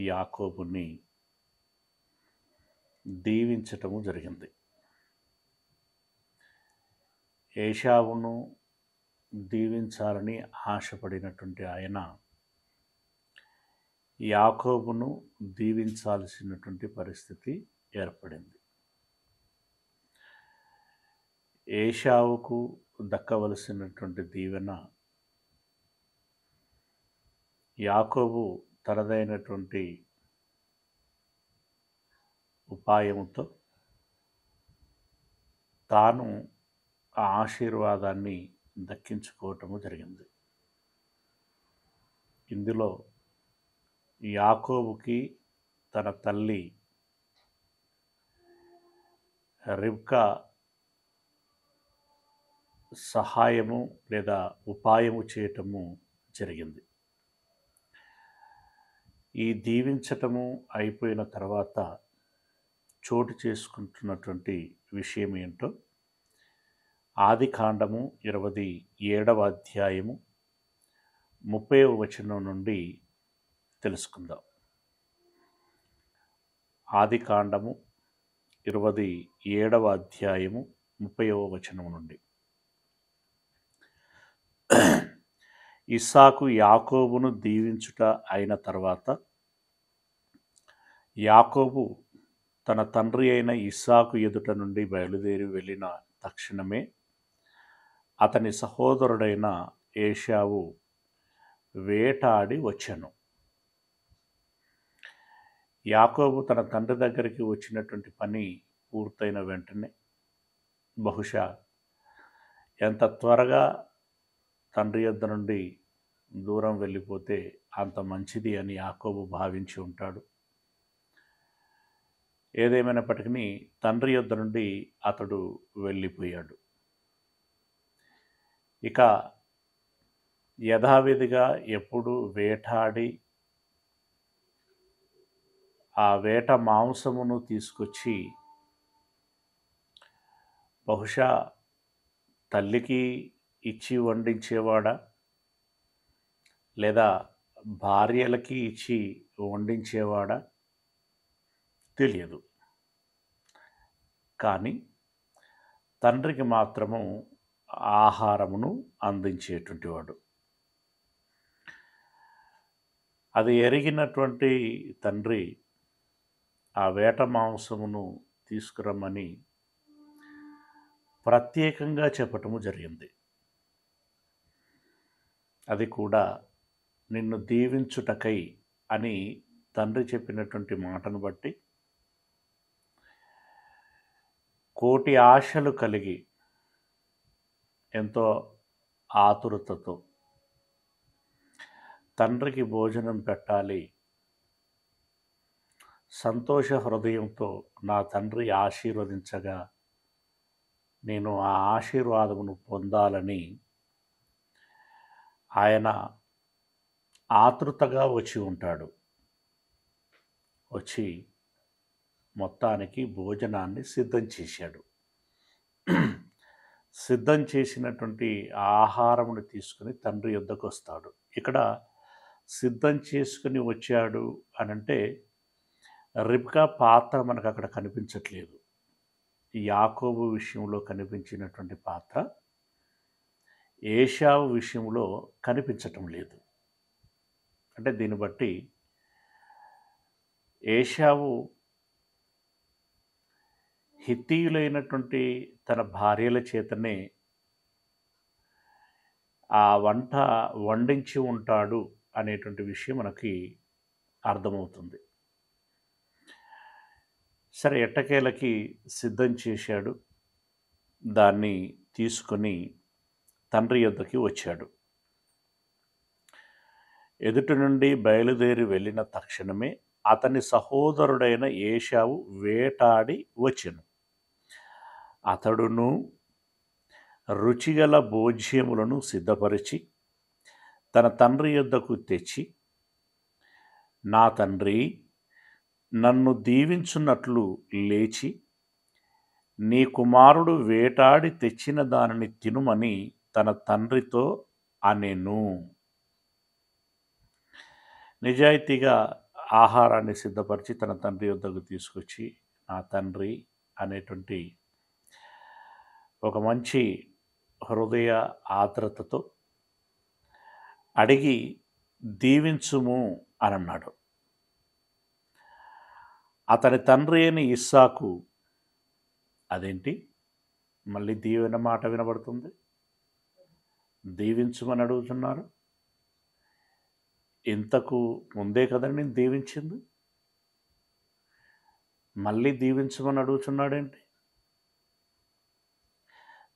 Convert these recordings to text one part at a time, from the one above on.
యాకోబుని దీవించటము జరిగింది. ఏశావును దీవించాలని ఆశపడినటువంటి ఆయన యాకోబును దీవించాల్సినటువంటి పరిస్థితి ఏర్పడింది. ఏశావుకు దక్కవలసినటువంటి దీవెన యాకోబు తనదైనటువంటి ఉపాయముతో తాను ఆ ఆశీర్వాదాన్ని దక్కించుకోవటము జరిగింది. ఇందులో యాకోబుకి తన తల్లి రిబ్కా సహాయము లేదా ఉపాయము చేయటము జరిగింది. ఈ దీవించటము అయిపోయిన తర్వాత చోటు చేసుకుంటున్నటువంటి విషయం ఏంటో ఆదికాండము 27వ అధ్యాయము 30వ వచనం నుండి తెలుసుకుందాం. ఆదికాండము 27వ అధ్యాయము 30వ వచనం నుండి. ఇస్సాకు యాకోబును దీవించుట అయిన తర్వాత యాకోబు తన తండ్రి అయిన ఇస్సాకు ఎదుట నుండి బయలుదేరి వెళ్ళిన తక్షణమే అతని సహోదరుడైన ఏశావు వేటాడి వచ్చెను. యాకోబు తన తండ్రి దగ్గరికి వచ్చినటువంటి పని పూర్తయిన వెంటనే బహుశా ఎంత త్వరగా తండ్రి యొద్ద నుండి దూరం వెళ్ళిపోతే అంత మంచిది అని యాకోబు భావించి ఉంటాడు. ఏదేమైనప్పటికీ తండ్రి యొద్ద నుండి అతడు వెళ్ళిపోయాడు. ఇక యథావిధిగా ఎప్పుడు వేటాడి ఆ వేట మాంసమును తీసుకొచ్చి బహుశా తల్లికి ఇచ్చి వండించేవాడా లేదా భార్యలకి ఇచ్చి వండించేవాడా తెలియదు. కానీ తండ్రికి మాత్రము ఆహారమును అందించేటువంటి వాడు. అది ఎరిగినటువంటి తండ్రి ఆ వేట మాంసమును తీసుకురమ్మని ప్రత్యేకంగా చెప్పటము జరిగింది. అది కూడా నిన్ను దీవించుటకై అని తండ్రి చెప్పినటువంటి మాటను బట్టి కోటి ఆశలు కలిగి ఎంతో ఆతురతతో తండ్రికి భోజనం పెట్టాలి, సంతోష హృదయంతో నా తండ్రి ఆశీర్వదించగా నేను ఆ ఆశీర్వాదమును పొందాలని ఆయన ఆతృతగా వచ్చి ఉంటాడు. వచ్చి మొత్తానికి భోజనాన్ని సిద్ధం చేశాడు. సిద్ధం చేసినటువంటి ఆహారమును తీసుకుని తండ్రి యొద్దకు వస్తాడు. ఇక్కడ సిద్ధం చేసుకుని వచ్చాడు అనంటే రిబ్కా పాత్ర మనకు అక్కడ కనిపించట్లేదు. యాకోబు విషయంలో కనిపించినటువంటి పాత్ర ఏశావు విషయంలో కనిపించటం లేదు. అంటే దీన్ని బట్టి ఏశావు హిత్తీయులైనటువంటి తన భార్యల చేతనే ఆ వంట వండించి ఉంటాడు అనేటువంటి విషయం మనకి అర్థమవుతుంది. సరే, ఎట్టకేలకి సిద్ధం చేశాడు. దాన్ని తీసుకొని తండ్రి యొద్దకి వచ్చాడు. ఎదుటి నుండి బయలుదేరి వెళ్ళిన తక్షణమే అతని సహోదరుడైన ఏశావు వేటాడి వచ్చెను. అతడును రుచిగల భోజ్యములను సిద్ధపరిచి తన తండ్రి యొద్దకు తెచ్చి, నా తండ్రి నన్ను దీవించున్నట్లు లేచి నీ కుమారుడు వేటాడి తెచ్చిన దానిని తినుమని తన తండ్రితో అనెను. నిజాయితీగా ఆహారాన్ని సిద్ధపరిచి తన తండ్రి వద్దకు తీసుకొచ్చి, నా తండ్రి అనేటువంటి ఒక మంచి హృదయ ఆర్ద్రతతో అడిగి దీవించుము అని అన్నాడు. అతని తండ్రి అయిన ఇస్సాకు, అదేంటి మళ్ళీ దీవెన మాట వినబడుతుంది, దీవించుమని అడుగుతున్నారు, ఇంతకు ముందే కదండి నేను దీవించింది, మళ్ళీ దీవించమని అడుగుతున్నాడేంటి?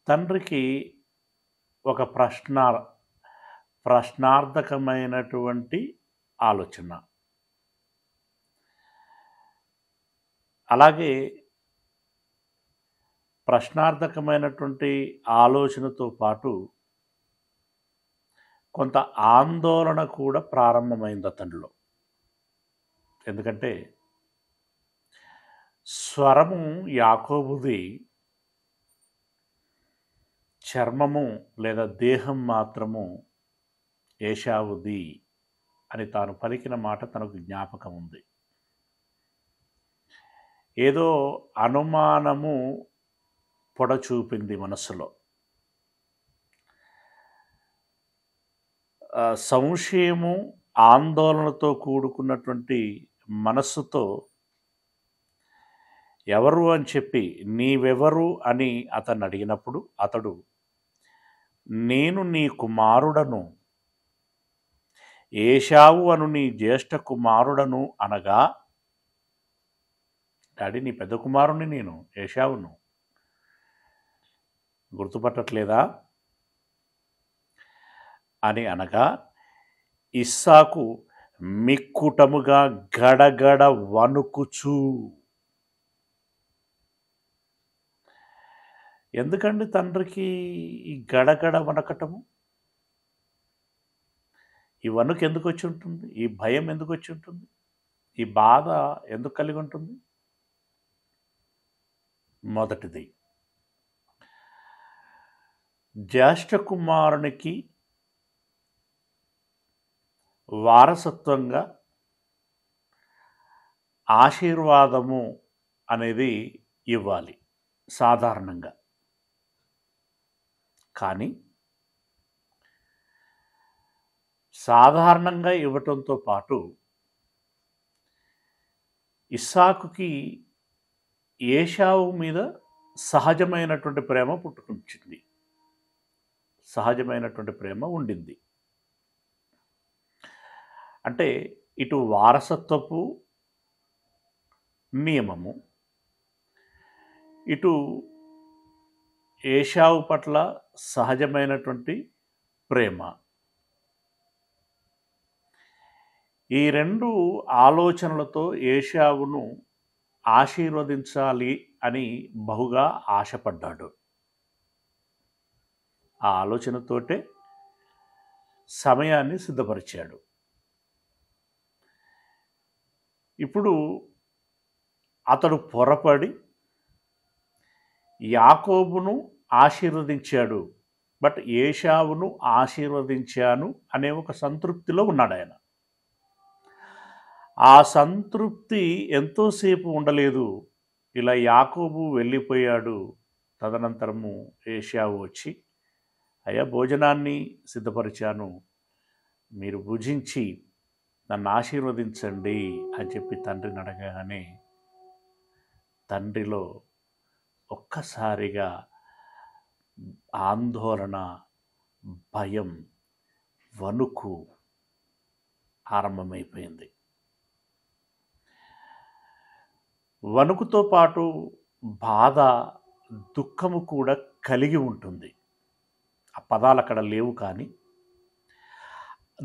తండ్రికి ఒక ప్రశ్నార్థకమైనటువంటి ఆలోచన. అలాగే ప్రశ్నార్థకమైనటువంటి ఆలోచనతో పాటు కొంత ఆందోళన కూడా ప్రారంభమైంది అతనిలో. ఎందుకంటే స్వరము యాకోబుది, చర్మము లేదా దేహం మాత్రము ఏశావుది అని తాను పలికిన మాట తనకు జ్ఞాపకం ఉంది. ఏదో అనుమానము పొడచూపింది మనస్సులో. సంశయము, ఆందోళనతో కూడుకున్నటువంటి మనస్సుతో ఎవరు అని చెప్పి, నీవెవరు అని అతన్ని అడిగినప్పుడు అతడు, నేను నీ కుమారుడను, ఏశావు అను నీ జ్యేష్ఠ కుమారుడను అనగా, డాడీ నీ పెద్ద కుమారుణ్ణి నేను, ఏశావును, గుర్తుపట్టట్లేదా అని అనగా, ఇస్సాకు మిక్కుటముగా గడగడ వణుకుచూ. ఎందుకండి తండ్రికి ఈ గడగడ వణకటము? ఈ వణుకు ఎందుకు వచ్చి ఉంటుంది? ఈ భయం ఎందుకు వచ్చి ఉంటుంది? ఈ బాధ ఎందుకు కలిగి ఉంటుంది? మొదటిది, జ్యేష్ఠ కుమారునికి వారసత్వంగా ఆశీర్వాదము అనేది ఇవ్వాలి సాధారణంగా. కానీ సాధారణంగా ఇవ్వటంతో పాటు ఇస్సాకుకి ఏశావు మీద సహజమైనటువంటి ప్రేమ పుట్టుకొచ్చింది, సహజమైనటువంటి ప్రేమ ఉండింది. అంటే ఇటు వారసత్వపు నియమము, ఇటు ఏశావు పట్ల సహజమైనటువంటి ప్రేమ, ఈ రెండు ఆలోచనలతో ఏశావును ఆశీర్వదించాలి అని బహుగా ఆశపడ్డాడు. ఆ ఆలోచనతోటే సమయాన్ని సిద్ధపరిచాడు. ఇప్పుడు అతడు పొరపడి యాకోబును ఆశీర్వదించాడు, బట్ ఏశావును ఆశీర్వదించాను అనే ఒక సంతృప్తిలో ఉన్నాడు ఆయన. ఆ సంతృప్తి ఎంతోసేపు ఉండలేదు. ఇలా యాకోబు వెళ్ళిపోయాడు. తదనంతరము ఏశావు వచ్చి, అయ్యా భోజనాన్ని సిద్ధపరిచాను, మీరు భుజించి నన్ను ఆశీర్వదించండి అని చెప్పి తండ్రిని అడగగానే తండ్రిలో ఒక్కసారిగా ఆందోళన, భయం, వణుకు ఆరంభమైపోయింది. వణుకుతో పాటు బాధ, దుఃఖము కూడా కలిగి ఉంటుంది. ఆ పదాలు అక్కడ లేవు, కానీ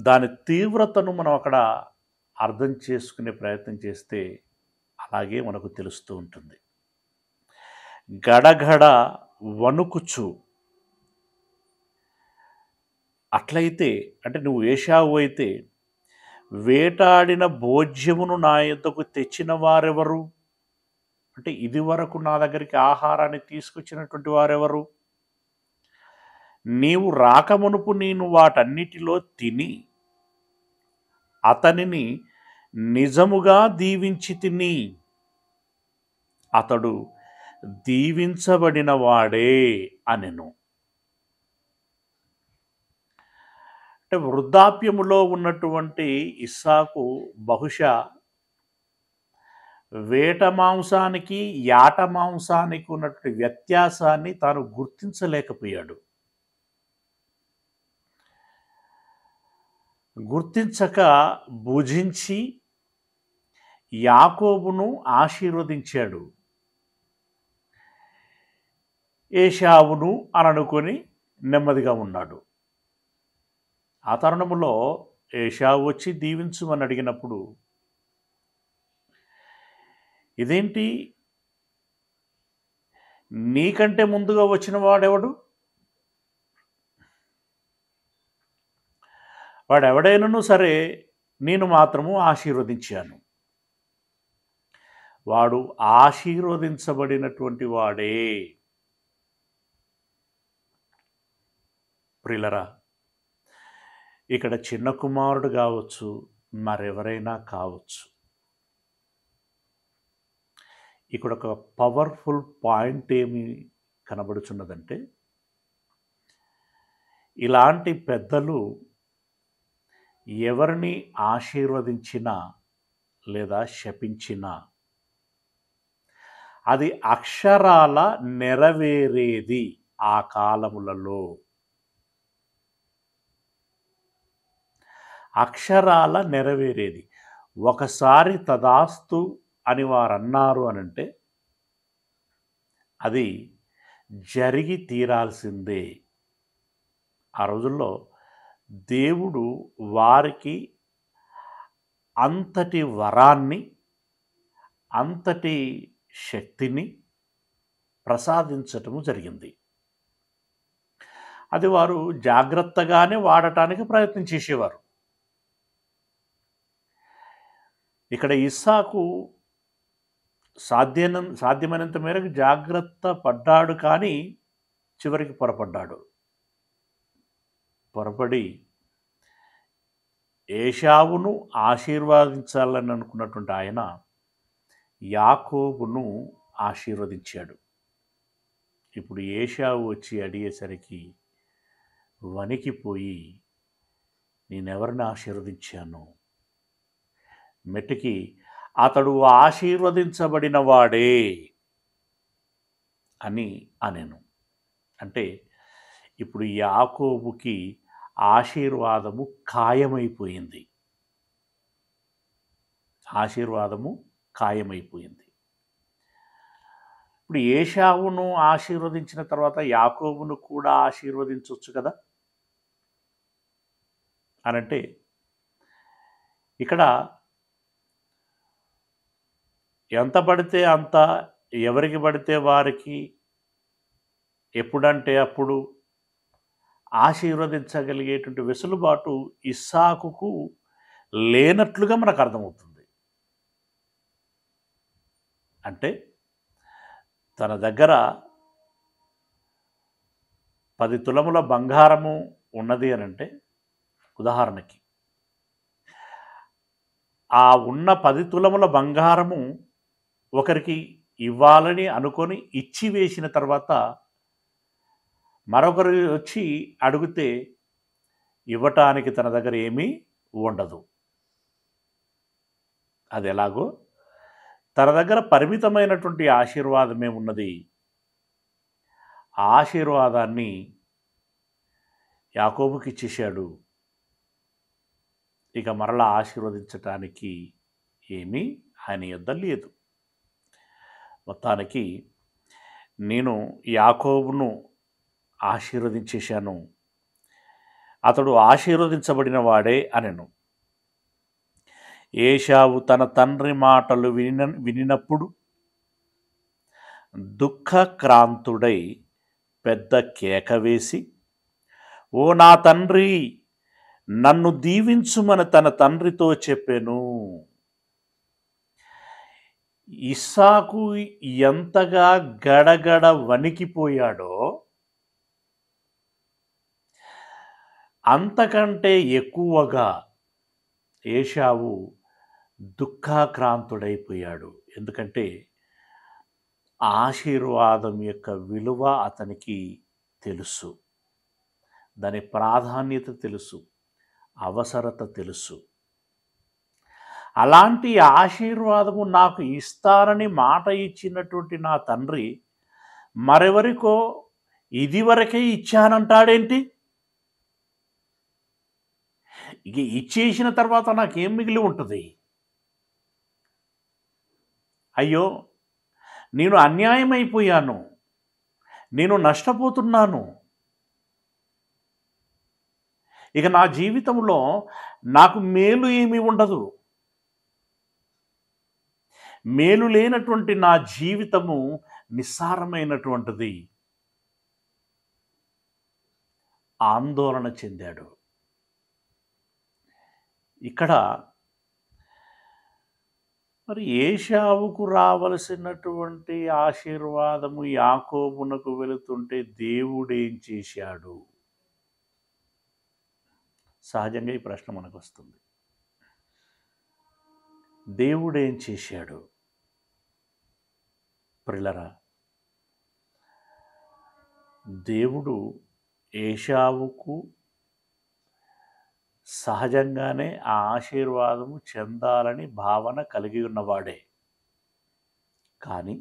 దాని తీవ్రతను మనం అక్కడ అర్థం చేసుకునే ప్రయత్నం చేస్తే అలాగే మనకు తెలుస్తూ ఉంటుంది. గడగడ వణుకుచు. అట్లయితే అంటే నువ్వు ఏశావు అయితే, వేటాడిన భోజ్యమును నా యొద్దకు తెచ్చిన వారెవరు? అంటే ఇది వరకు నా దగ్గరికి ఆహారాన్ని తీసుకొచ్చినటువంటి వారెవరు? నీవు రాకమునుపు నేను వాటన్నిటిలో తిని అతనిని నిజముగా దీవించి తిని, అతడు దీవించబడిన వాడే అనెను. అంటే వృద్ధాప్యములో ఉన్నటువంటి ఇస్సాకు బహుశా వేట మాంసానికి యాట మాంసానికి ఉన్నటువంటి వ్యత్యాసాన్ని తాను గుర్తించలేకపోయాడు. గుర్తించక భుజించి యాకోబును ఆశీర్వదించాడు. ఏశావును అని అనుకొని నెమ్మదిగా ఉన్నాడు. ఆ తరుణములో ఏశావు వచ్చి దీవించుమని అడిగినప్పుడు, ఇదేంటి, నీకంటే ముందుగా వచ్చిన వాడెవడు, వాడెవడైనను సరే నేను మాత్రము ఆశీర్వదించాను. వాడు ఆశీర్వదించబడినటువంటి వాడే. ప్రియులరా, ఇక్కడ చిన్న కుమారుడు కావచ్చు, మరెవరైనా కావచ్చు, ఇక్కడ ఒక పవర్ఫుల్ పాయింట్ ఏమి కనబడుచున్నదంటే, ఇలాంటి పెద్దలు ఎవరిని ఆశీర్వదించినా లేదా శపించినా అది అక్షరాల నెరవేరేది. ఆ కాలములలో అక్షరాల నెరవేరేది. ఒకసారి తదాస్తు అని వారు అన్నారు అనంటే అది జరిగి తీరాల్సిందే. ఆ రోజుల్లో దేవుడు వారికి అంతటి వరాన్ని, అంతటి శక్తిని ప్రసాదించటము జరిగింది. అది వారు జాగ్రత్తగానే వాడటానికి ప్రయత్నం చేసేవారు. ఇక్కడ ఇస్సాకు సాధ్యమైనంత మేరకు జాగ్రత్త పడ్డాడు, కానీ చివరికి పొరపడి ఏశావును ఆశీర్వదించాలని అనుకున్నటువంటి ఆయన యాకోబును ఆశీర్వదించాడు. ఇప్పుడు ఏశావు వచ్చి అడిగేసరికి వణికిపోయి, నేనెవరిని ఆశీర్వదించాను? మెట్టుకి అతడు ఆశీర్వదించబడిన వాడే అని అనెను. అంటే ఇప్పుడు యాకోబుకి ఆశీర్వాదము ఖాయమైపోయింది. ఇప్పుడు ఏశావును ఆశీర్వదించిన తర్వాత యాకోబును కూడా ఆశీర్వదించవచ్చు కదా అనంటే, ఇక్కడ ఎంత పడితే అంత, ఎవరికి పడితే వారికి, ఎప్పుడంటే అప్పుడు ఆశీర్వదించగలిగేటువంటి వెసులుబాటు ఇస్సాకుకు లేనట్లుగా మనకు అర్థమవుతుంది. అంటే తన దగ్గర 10 తులముల బంగారము ఉన్నది అనంటే, ఉదాహరణకి ఆ ఉన్న 10 తులముల బంగారము ఒకరికి ఇవ్వాలని అనుకొని ఇచ్చి వేసిన తర్వాత మరొకరు వచ్చి అడిగితే ఇవ్వటానికి తన దగ్గర ఏమీ ఉండదు. అది ఎలాగో తన దగ్గర పరిమితమైనటువంటి ఆశీర్వాదమే ఉన్నది. ఆ ఆశీర్వాదాన్ని యాకోబుకి ఇచ్చేశాడు. ఇక మరలా ఆశీర్వదించటానికి ఏమీ ఆయన యొద్ద లేదు. మొత్తానికి నేను యాకోబును ఆశీర్వదించేశాను, అతడు ఆశీర్వదించబడిన వాడే అనెను. ఏశావు తన తండ్రి మాటలు వినినప్పుడు దుఃఖక్రాంతుడై పెద్ద కేక వేసి, ఓ నా తండ్రి, నన్ను దీవించుమని తన తండ్రితో చెప్పెను. ఇస్సాకు ఎంతగా గడగడ వణికిపోయాడో అంతకంటే ఎక్కువగా ఏశావు దుఃఖాక్రాంతుడైపోయాడు. ఎందుకంటే ఆశీర్వాదం యొక్క విలువ అతనికి తెలుసు, దాని ప్రాధాన్యత తెలుసు, అవసరత తెలుసు. అలాంటి ఆశీర్వాదము నాకు ఇస్తానని మాట ఇచ్చినటువంటి నా తండ్రి మరెవరికో ఇదివరకే ఇచ్చానంటాడేంటి? ఇక ఇచ్చేసిన తర్వాత నాకేం మిగిలి ఉంటుంది? అయ్యో, నేను అన్యాయమైపోయాను, నేను నష్టపోతున్నాను, ఇక నా జీవితంలో నాకు మేలు ఏమీ ఉండదు, మేలు లేనటువంటి నా జీవితము నిస్సారమైనటువంటిది, ఆందోళన చెందాడు. ఇక్కడ మరి ఏశావుకు రావలసినటువంటి ఆశీర్వాదము యాకోబునకు వెళుతుంటే దేవుడేం చేశాడు? సహజంగా ఈ ప్రశ్న మనకు వస్తుంది. దేవుడేం చేశాడు? ప్రియులారా, దేవుడు ఏశావుకు సహజంగానే ఆ ఆశీర్వాదము చెందాలని భావన కలిగి ఉన్నవాడే. కానీ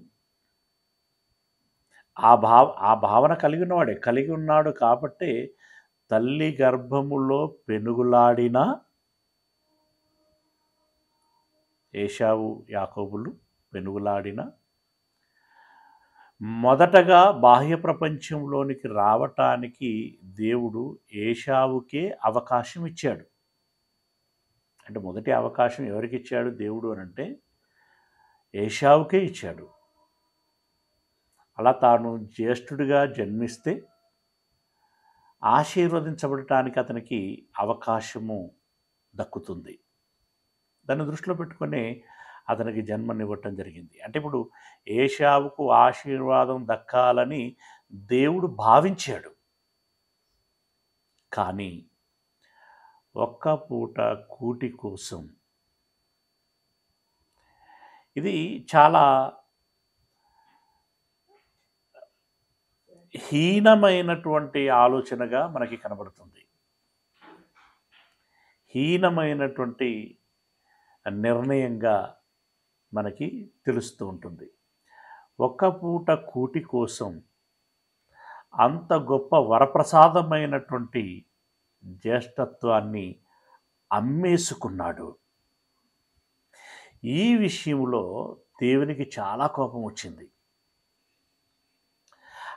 ఆ భావన కలిగి ఉన్నవాడే, కలిగి ఉన్నాడు కాబట్టే తల్లి గర్భములో పెనుగులాడిన ఏశావు యాకోబులు పెనుగులాడిన మొదటగా బాహ్య ప్రపంచంలోనికి రావటానికి దేవుడు ఏశావుకే అవకాశం ఇచ్చాడు. అంటే మొదటి అవకాశం ఎవరికి ఇచ్చాడు దేవుడు అని అంటే ఏశావుకే ఇచ్చాడు. అలా తాను జ్యేష్ఠుడిగా జన్మిస్తే ఆశీర్వదించబడటానికి అతనికి అవకాశము దక్కుతుంది. దాన్ని దృష్టిలో పెట్టుకొని అతనికి జన్మనివ్వటం జరిగింది. అంటే ఇప్పుడు ఏశావుకు ఆశీర్వాదం దక్కాలని దేవుడు భావించాడు. కానీ ఒక్క పూట కూటి కోసం ఇది చాలా హీనమైనటువంటి ఆలోచనగా మనకి కనబడుతుంది. హీనమైనటువంటి నిర్ణయంగా మనకి తెలుస్తూ ఉంటుంది. ఒక్క పూట కూటి కోసం అంత గొప్ప వరప్రసాదమైనటువంటి జ్యేష్ఠత్వాన్ని అమ్మేసుకున్నాడు. ఈ విషయంలో దేవునికి చాలా కోపం వచ్చింది.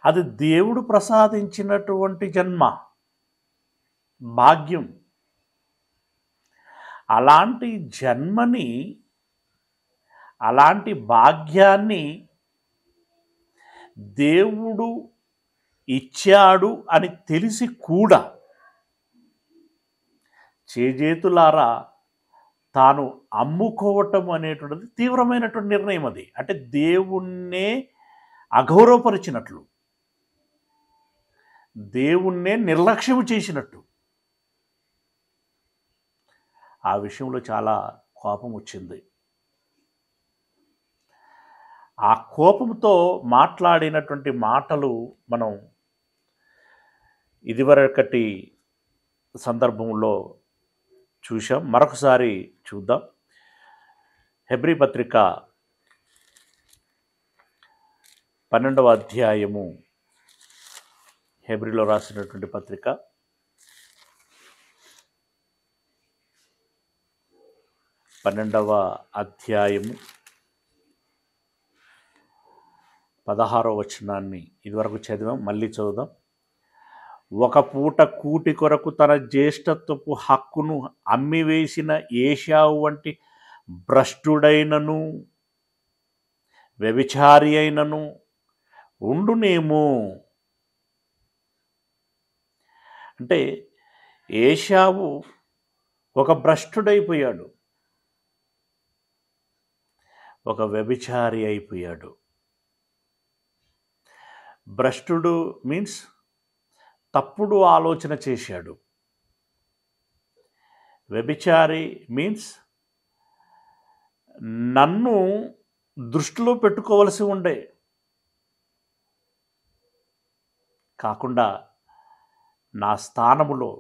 అది దేవుడు ప్రసాదించినటువంటి జన్మ భాగ్యం. అలాంటి జన్మని, అలాంటి భాగ్యాన్ని దేవుడు ఇచ్చాడు అని తెలిసి కూడా చేజేతులారా తాను అమ్ముకోవటం అనేటువంటిది తీవ్రమైనటువంటి నిర్ణయం. అది అంటే దేవుణ్ణే అగౌరవపరిచినట్లు, దేవుణ్ణే నిర్లక్ష్యం చేసినట్టు. ఆ విషయంలో చాలా కోపం వచ్చింది. ఆ కోపంతో మాట్లాడినటువంటి మాటలు మనం ఇదివరకటి సందర్భంలో చూసాం. మరొకసారి చూద్దాం. హెబ్రీ పత్రిక 12వ అధ్యాయము, హెబ్రీలో రాసినటువంటి పత్రిక 12వ అధ్యాయము 16వ వచనాన్ని ఇదివరకు చదివాం, మళ్ళీ చదువుదాం. ఒక పూట కూటి కొరకు తన జ్యేష్ఠత్వపు హక్కును అమ్మివేసిన ఏశావు వంటి భ్రష్టుడైనను వ్యభిచారి అయినను ఉండునేమో. అంటే ఏశావు ఒక భ్రష్టుడైపోయాడు, ఒక వ్యభిచారి అయిపోయాడు. భ్రష్టుడు మీన్స్ తప్పుడు ఆలోచన చేశాడు. వ్యభిచారి మీన్స్ నన్ను దృష్టిలో పెట్టుకోవలసి ఉండే, కాకుండా నా స్థానములో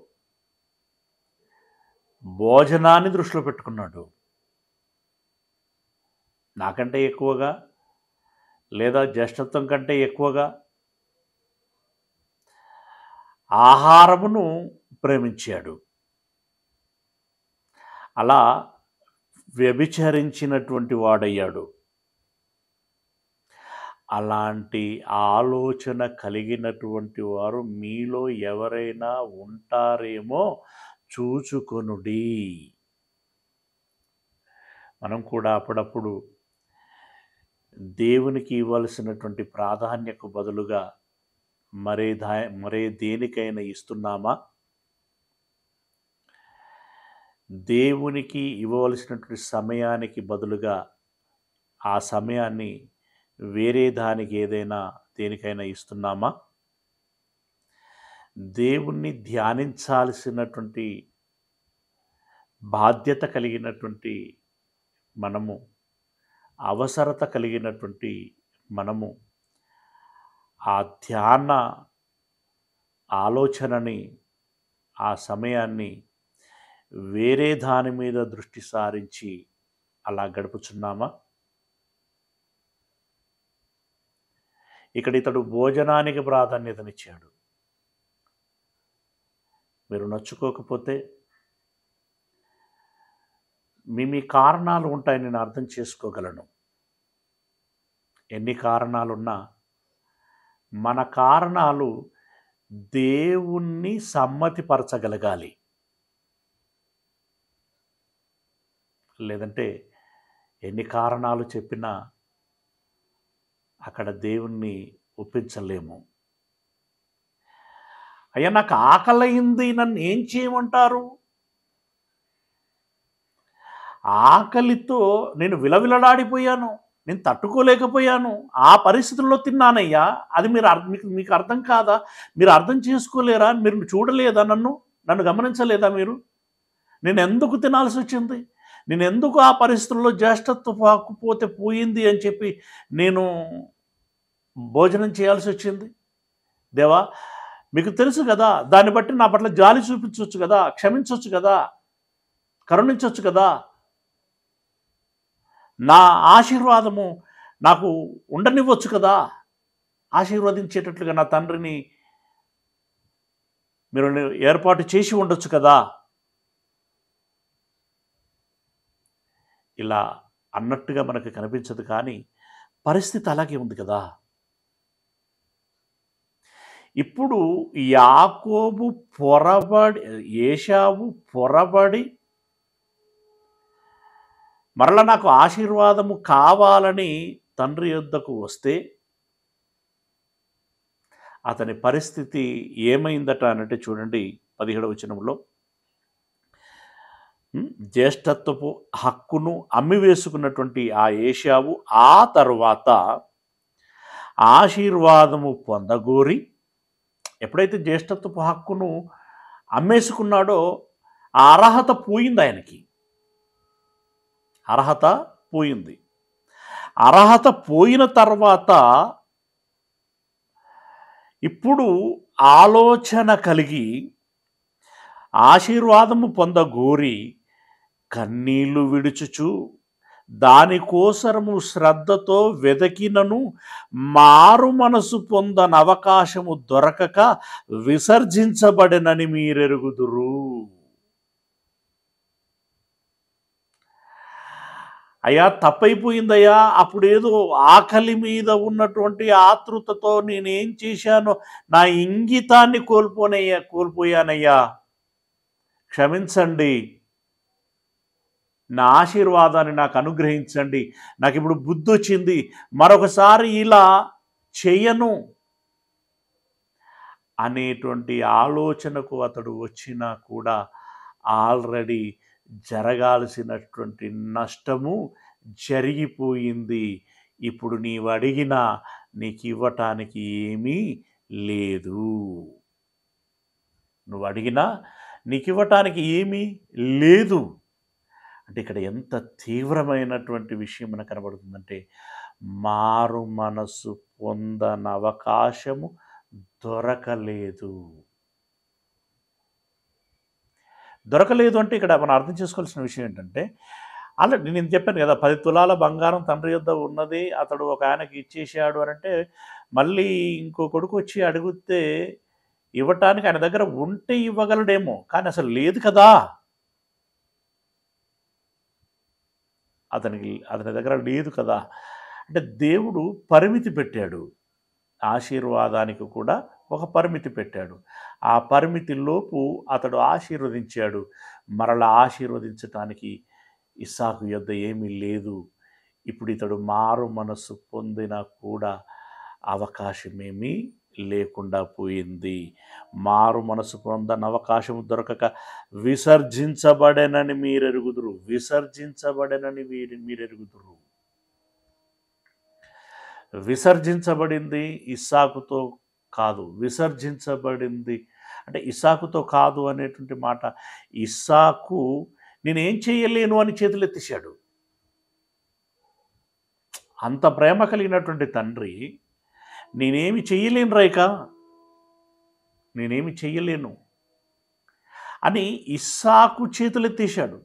భోజనాన్ని దృష్టిలో పెట్టుకున్నాడు. నాకంటే ఎక్కువగా లేదా జ్యేష్ఠత్వం కంటే ఎక్కువగా ఆహారమును ప్రేమించాడు. అలా వ్యభిచరించినటువంటి వాడయ్యాడు. అలాంటి ఆలోచన కలిగినటువంటి వారు మీలో ఎవరైనా ఉంటారేమో చూచుకొనుడి. మనం కూడా అప్పుడప్పుడు దేవునికి ఇవ్వాల్సినటువంటి ప్రాధాన్యతకు బదులుగా మరే దేనికైనా ఇస్తున్నామా? దేవునికి ఇవ్వవలసినటువంటి సమయానికి బదులుగా ఆ సమయాన్ని వేరే దానికి దేనికైనా ఇస్తున్నామా? దేవుణ్ణి ధ్యానించాల్సినటువంటి బాధ్యత కలిగినటువంటి మనము, అవసరత కలిగినటువంటి మనము ఆ ధ్యాన ఆలోచనని, ఆ సమయాన్ని వేరే దాని మీద దృష్టి సారించి అలా గడుపుచున్నామా? ఇక్కడ ఇతడు భోజనానికి ప్రాధాన్యతనిచ్చాడు. మీరు నచ్చుకోకపోతే మీ కారణాలు ఉంటాయి, నేను అర్థం చేసుకోగలను. ఎన్ని కారణాలున్నా మన కారణాలు దేవుణ్ణి సమ్మతిపరచగలగాలి. లేదంటే ఎన్ని కారణాలు చెప్పినా అక్కడ దేవుణ్ణి ఒప్పించలేము. అయ్యా నాకు ఆకలయింది, నన్ను ఏం చేయమంటారు? ఆకలితో నేను విలవిలలాడిపోయాను, నేను తట్టుకోలేకపోయాను, ఆ పరిస్థితుల్లో తిన్నానయ్యా. అది మీకు అర్థం కాదా? మీరు అర్థం చేసుకోలేరా? మీరు చూడలేదా? నన్ను గమనించలేదా మీరు? నేను ఎందుకు తినాల్సి వచ్చింది? నేను ఎందుకు ఆ పరిస్థితుల్లో జ్యేష్ఠత్వం పాకుపోతే పోయింది అని చెప్పి నేను భోజనం చేయాల్సి వచ్చింది? దేవా, మీకు తెలుసు కదా, దాన్ని బట్టి నా పట్ల జాలి చూపించవచ్చు కదా, క్షమించవచ్చు కదా, కరుణించవచ్చు కదా. నా ఆశీర్వాదము నాకు ఉండనివ్వచ్చు కదా. ఆశీర్వదించేటట్లుగా నా తండ్రిని మీరు ఏర్పాటు చేసి ఉండొచ్చు కదా. ఇలా అన్నట్టుగా మనకు కనిపించదు, కానీ పరిస్థితి అలాగే ఉంది కదా. ఇప్పుడు ఏశావు పొరబడి మరలా నాకు ఆశీర్వాదము కావాలని తండ్రి యొద్దకు వస్తే అతని పరిస్థితి ఏమైందట అంటే చూడండి, 17వ వచనంలో, జ్యేష్ఠత్వపు హక్కును అమ్మివేసుకున్నటువంటి ఆ ఏశావు ఆ తరువాత ఆశీర్వాదము పొందగోరి, ఎప్పుడైతే జ్యేష్ఠత్వపు హక్కును అమ్మేసుకున్నాడో ఆ అర్హత పోయింది, ఆయనకి అర్హత పోయింది. అర్హత పోయిన తర్వాత ఇప్పుడు ఆలోచన కలిగి ఆశీర్వాదము పొందగోరి కన్నీళ్లు విడుచుచు దానికోసరము శ్రద్ధతో వెదకినను మారు మనసు పొందని అవకాశము దొరకక విసర్జించబడినని మీరెరుగుదురు. అయ్యా తప్పైపోయిందయ్యా, అప్పుడేదో ఆకలి మీద ఉన్నటువంటి ఆతృతతో నేనేం చేశానో, నా ఇంగితాన్ని కోల్పోయానయ్యా, క్షమించండి, నా ఆశీర్వాదాన్ని నాకు అనుగ్రహించండి, నాకు ఇప్పుడు బుద్ధి వచ్చింది, మరొకసారి ఇలా చెయ్యను అనేటువంటి ఆలోచనకు అతడు వచ్చినా కూడా ఆల్రెడీ జరగాల్సినటువంటి నష్టము జరిగిపోయింది. ఇప్పుడు నీవు అడిగినా నీకు ఇవ్వటానికి ఏమీ లేదు. నువ్వు అడిగినా నీకు ఇవ్వటానికి ఏమీ లేదు. అంటే ఇక్కడ ఎంత తీవ్రమైనటువంటి విషయం మనకు కనబడుతుందంటే, మారు మనసు పొందని అవకాశము దొరకలేదు. దొరకలేదు అంటే ఇక్కడ మనం అర్థం చేసుకోవాల్సిన విషయం ఏంటంటే, ఆల్రెడీ నేను చెప్పాను కదా, 10 తులాల బంగారం తండ్రి యొద్ద ఉన్నది, అతడు ఒక ఆయనకి ఇచ్చేసాడు అని అంటే, మళ్ళీ ఇంకో కొడుకు వచ్చి అడిగితే ఇవ్వటానికి ఆయన దగ్గర ఉంటే ఇవ్వగలడేమో, కానీ అసలు లేదు కదా, అతని దగ్గర లేదు కదా. అంటే దేవుడు పరిమితి పెట్టాడు, ఆశీర్వాదానికి కూడా ఒక పరిమితి పెట్టాడు. ఆ పరిమితి లోపు అతడు ఆశీర్వదించాడు. మరలా ఆశీర్వదించటానికి ఇస్సాకు యొద్ద ఏమీ లేదు. ఇప్పుడు ఇతడు మారు మనస్సు పొందినా కూడా అవకాశమేమీ లేకుండా పోయింది. మారు మనసు పొందని అవకాశం దొరకక విసర్జించబడెనని మీరెరుగుదురు. విసర్జించబడెనని మీరెరుగుదురు. విసర్జించబడింది ఇస్సాకుతో కాదు, విసర్జించబడింది అంటే ఇస్సాకుతో కాదు అనేటువంటి మాట. ఇస్సాకు నేనేం చేయలేను అని చేతులెత్తేశాడు. అంత ప్రేమ కలిగినటువంటి తండ్రి, నేనేమి చెయ్యలేను రేఖ, నేనేమి చెయ్యలేను అని ఇస్సాకు చేతులెత్తేశాడు.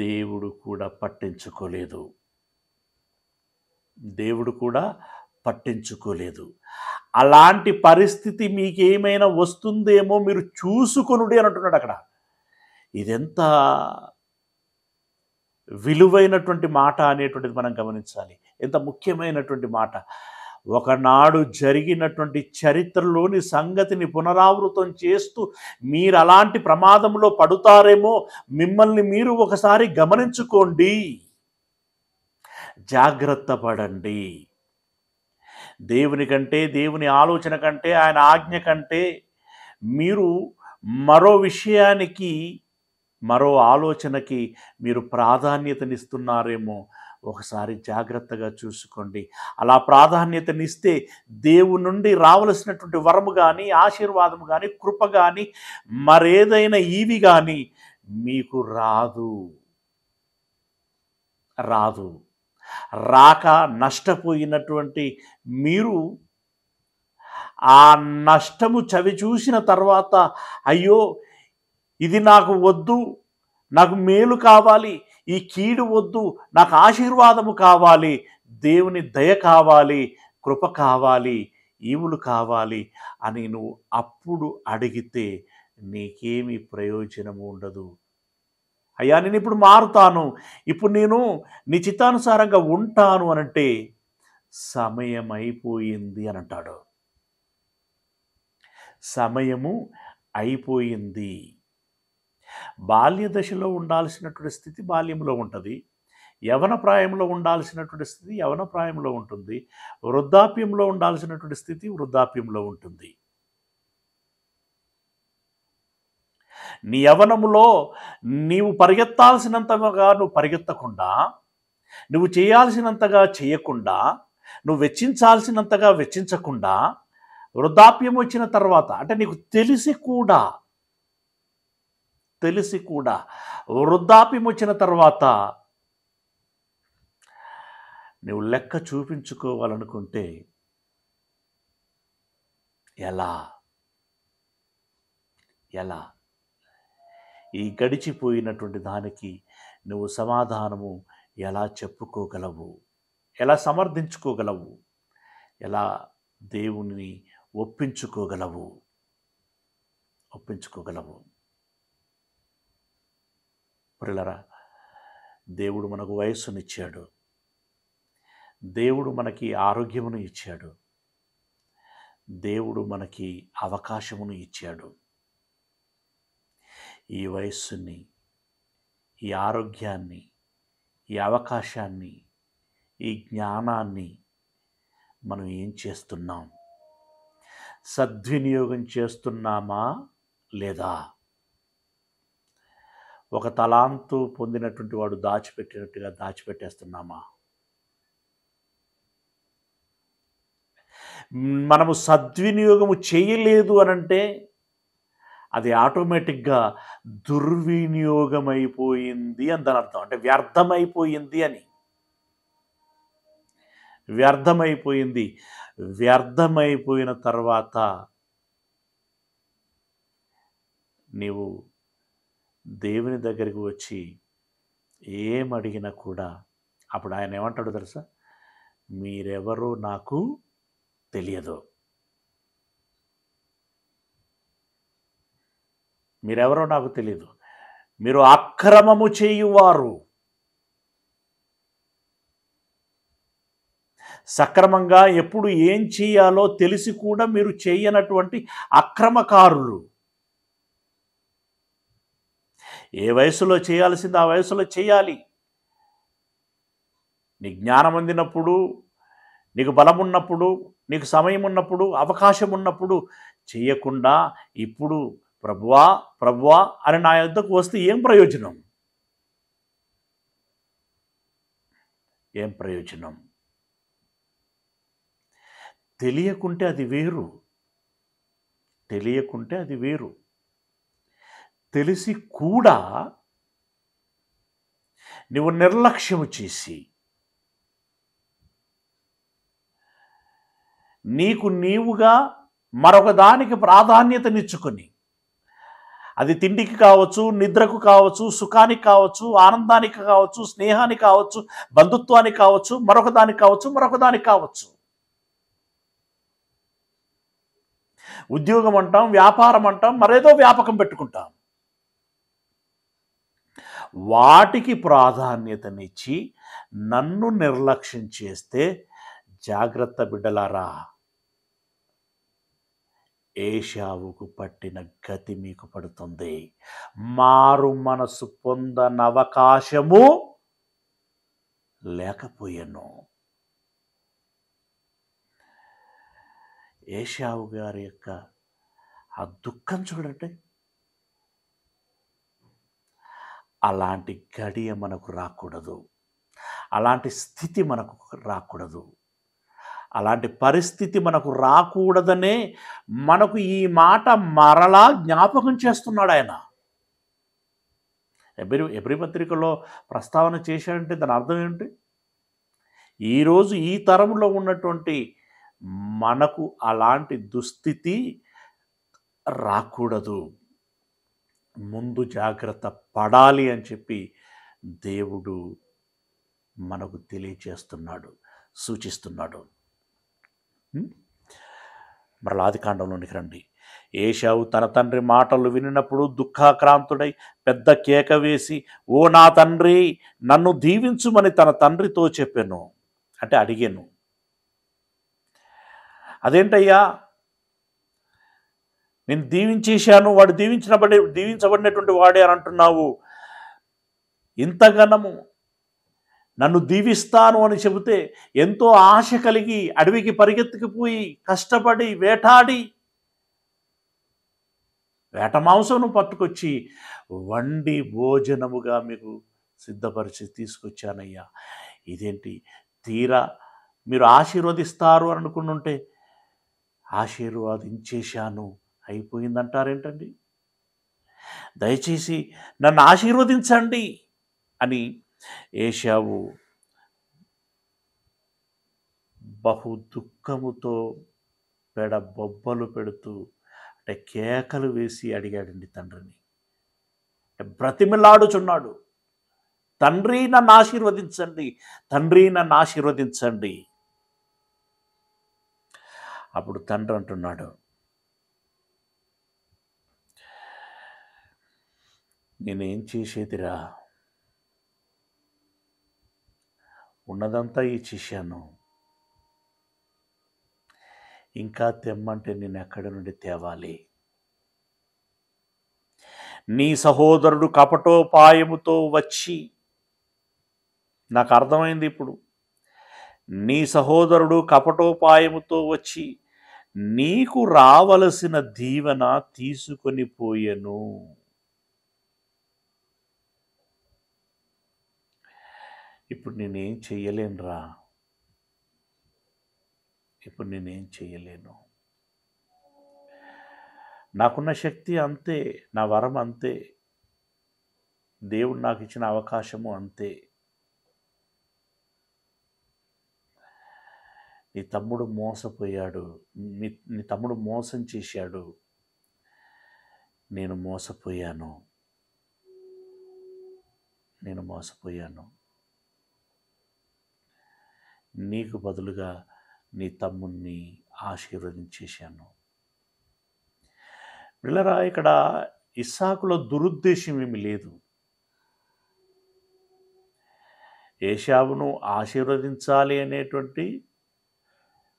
దేవుడు కూడా పట్టించుకోలేదు. దేవుడు కూడా పట్టించుకోలేదు. అలాంటి పరిస్థితి మీకేమైనా వస్తుందేమో మీరు చూసుకొనుడి అని అంటున్నాడు అక్కడ. ఇదెంత విలువైనటువంటి మాట అనేటువంటిది మనం గమనించాలి. ఎంత ముఖ్యమైనటువంటి మాట. ఒకనాడు జరిగినటువంటి చరిత్రలోని సంగతిని పునరావృతం చేస్తూ మీరు అలాంటి ప్రమాదంలో పడుతారేమో, మిమ్మల్ని మీరు ఒకసారి గమనించుకోండి, జాగ్రత్త పడండి. దేవుని కంటే, దేవుని ఆలోచన కంటే, ఆయన ఆజ్ఞ కంటే మీరు మరో విషయానికి, మరో ఆలోచనకి మీరు ప్రాధాన్యతనిస్తున్నారేమో, ఒకసారి జాగ్రత్తగా చూసుకోండి. అలా ప్రాధాన్యతనిస్తే దేవుని నుండి రావలసినటువంటి వరము కానీ, ఆశీర్వాదము కానీ, కృప కానీ, మరేదైనా ఈవి కానీ మీకు రాదు. రాక నష్టపోయినటువంటి మీరు ఆ నష్టము చవి చూసిన తర్వాత, అయ్యో ఇది నాకు వద్దు, నాకు మేలు కావాలి, ఈ కీడు వద్దు, నాకు ఆశీర్వాదము కావాలి, దేవుని దయ కావాలి, కృప కావాలి, ఈవులు కావాలి అని నువ్వు అప్పుడు అడిగితే నీకేమీ ప్రయోజనము ఉండదు. అయ్యా నేను ఇప్పుడు మారుతాను, ఇప్పుడు నేను నీ చిత్తానుసారంగా ఉంటాను అనంటే సమయం అయిపోయింది అని అంటాడు. సమయము అయిపోయింది. బాల్య దశలో ఉండాల్సినటువంటి స్థితి బాల్యంలో ఉంటుంది, యవన ప్రాయంలో ఉండాల్సినటువంటి స్థితి యవన ప్రాయంలో ఉంటుంది, వృద్ధాప్యంలో ఉండాల్సినటువంటి స్థితి వృద్ధాప్యంలో ఉంటుంది. నీ యవనములో నీవు పరిగెత్తాల్సినంతగా నువ్వు పరిగెత్తకుండా, నువ్వు చేయాల్సినంతగా చేయకుండా, నువ్వు వెచ్చించాల్సినంతగా వెచ్చించకుండా, వృద్ధాప్యం వచ్చిన తర్వాత అంటే నీకు తెలిసి కూడా వృద్ధాప్యం వచ్చిన తర్వాత నువ్వు లెక్క చూపించుకోవాలనుకుంటే ఎలా ఈ గడిచిపోయినటువంటి దానికి నువ్వు సమాధానము ఎలా చెప్పుకోగలవు, ఎలా సమర్థించుకోగలవు, ఎలా దేవుని ఒప్పించుకోగలవు. ప్రియులారా, దేవుడు మనకు వయస్సునిచ్చాడు, దేవుడు మనకి ఆరోగ్యమును ఇచ్చాడు, దేవుడు మనకి అవకాశమును ఇచ్చాడు. ఈ వయస్సుని, ఈ ఆరోగ్యాన్ని, ఈ అవకాశాన్ని, ఈ జ్ఞానాన్ని మనం ఏం చేస్తున్నాం? సద్వినియోగం చేస్తున్నామా లేదా? ఒక తలాంతు పొందినటువంటి వాడు దాచిపెట్టినట్టుగా దాచిపెట్టేస్తున్నామా? మనము సద్వినియోగము చేయలేదు అనంటే అది ఆటోమేటిక్గా దుర్వినియోగమైపోయింది అని దాని అర్థం. అంటే వ్యర్థమైపోయింది అని. వ్యర్థమైపోయింది. వ్యర్థమైపోయిన తర్వాత నీవు దేవుని దగ్గరికి వచ్చి ఏమడిగినా కూడా అప్పుడు ఆయన ఏమంటాడో తెలుసా? మీరెవరో నాకు తెలియదు. మీరెవరో నాకు తెలియదు. మీరు అక్రమము చేయువారు. సక్రమంగా ఎప్పుడు ఏం చేయాలో తెలిసి కూడా మీరు చేయనటువంటి అక్రమకారులు. ఏ వయసులో చేయాల్సింది ఆ వయసులో చేయాలి. నీ జ్ఞానం అందినప్పుడు, నీకు బలం ఉన్నప్పుడు, నీకు సమయం ఉన్నప్పుడు, అవకాశం ఉన్నప్పుడు చేయకుండా ఇప్పుడు ప్రభువా ప్రభువా అని నా యొద్దకు వస్తే ఏం ప్రయోజనం? ఏం ప్రయోజనం? తెలియకుంటే అది వేరు. తెలియకుంటే అది వేరు. తెలిసి కూడా నువ్వు నిర్లక్ష్యము చేసి నీకు నీవుగా మరొక దానికి ప్రాధాన్యతనిచ్చుకొని, అది తిండికి కావచ్చు, నిద్రకు కావచ్చు, సుఖానికి కావచ్చు, ఆనందానికి కావచ్చు, స్నేహానికి కావచ్చు, బంధుత్వానికి కావచ్చు, మరొక దానికి కావచ్చు, మరొక దానికి కావచ్చు. ఉద్యోగం అంటాం, వ్యాపారం అంటాం, మరేదో వ్యాపకం పెట్టుకుంటాం. వాటికి ప్రాధాన్యతనిచ్చి నన్ను నిర్లక్ష్యం చేస్తే జాగ్రత్త బిడ్డలారా, ఏశావుకు పట్టిన గతి మీకు పడుతుంది. మారు మనసు పొందనవకాశము లేకపోయాను. ఏశావు గారి యొక్క ఆ దుఃఖం చూడండి. అలాంటి గడియ మనకు రాకూడదు. అలాంటి స్థితి మనకు రాకూడదు. అలాంటి పరిస్థితి మనకు రాకూడదనే మనకు ఈ మాట మరలా జ్ఞాపకం చేస్తున్నాడు ఆయన. ఎబ్రీ పత్రికలో ప్రస్తావన చేశాడంటే దాని అర్థం ఏంటి? ఈరోజు ఈ తరంలో ఉన్నటువంటి మనకు అలాంటి దుస్థితి రాకూడదు. ముందు జాగ్రత్త పడాలి అని చెప్పి దేవుడు మనకు తెలియచేస్తున్నాడు, సూచిస్తున్నాడు. మరలా ఆదికాండంలోనికి రండి. ఏశావు తన తండ్రి మాటలు వినినప్పుడు దుఃఖాక్రాంతుడై పెద్ద కేక వేసి, ఓ నా తండ్రి, నన్ను దీవించుమని తన తండ్రితో చెప్పాను. అంటే అడిగాను. అదేంటయ్యా, నేను దీవించేశాను, వాడు దీవించబడినటువంటి వాడే అని అంటున్నావు. ఇంతగనము నన్ను దీవిస్తాను అని చెబితే ఎంతో ఆశ కలిగి అడవికి పరిగెత్తుకుపోయి కష్టపడి వేటాడి వేట మాంసమును పట్టుకొచ్చి వండి భోజనముగా మీకు సిద్ధపరిచి తీసుకొచ్చానయ్యా. ఇదేంటి, తీరా మీరు ఆశీర్వదిస్తారు అని అనుకుంటుంటే ఆశీర్వాదించేశాను అయిపోయిందంటారేంటండి? దయచేసి నన్ను ఆశీర్వదించండి అని ఏశావు బహు దుఃఖముతో బొబ్బలు పెడుతూ అంటే కేకలు వేసి అడిగాడండి తండ్రిని. బ్రతిమిలాడుచున్నాడు, తండ్రి నన్ను ఆశీర్వదించండి, తండ్రి నన్ను ఆశీర్వదించండి. అప్పుడు తండ్రి అంటున్నాడు, నేనేం చేసేదిరా, ఉన్నదంతా ఇచ్చేశాను, ఇంకా తెమ్మంటే నేను ఎక్కడి నుండి తేవాలి? నీ సహోదరుడు కపటోపాయముతో వచ్చి, నాకు అర్థమైంది ఇప్పుడు, నీ సహోదరుడు కపటోపాయముతో వచ్చి నీకు రావలసిన దీవెన తీసుకొని పోయెను. ఇప్పుడు నేనేం చెయ్యలేనురా, ఇప్పుడు నేనేం చెయ్యలేను. నాకున్న శక్తి అంతే, నా వరం అంతే, దేవుడు నాకు ఇచ్చిన అవకాశము అంతే. నీ తమ్ముడు మోసపోయాడు, నీ తమ్ముడు మోసం చేశాడు, నేను మోసపోయాను. నీకు బదులుగా నీ తమ్ముణ్ణి ఆశీర్వదించేశాను. పిల్లరా, ఇక్కడ ఇస్సాకులో దురుద్దేశం ఏమి లేదు. ఏశావును ఆశీర్వదించాలి అనేటువంటి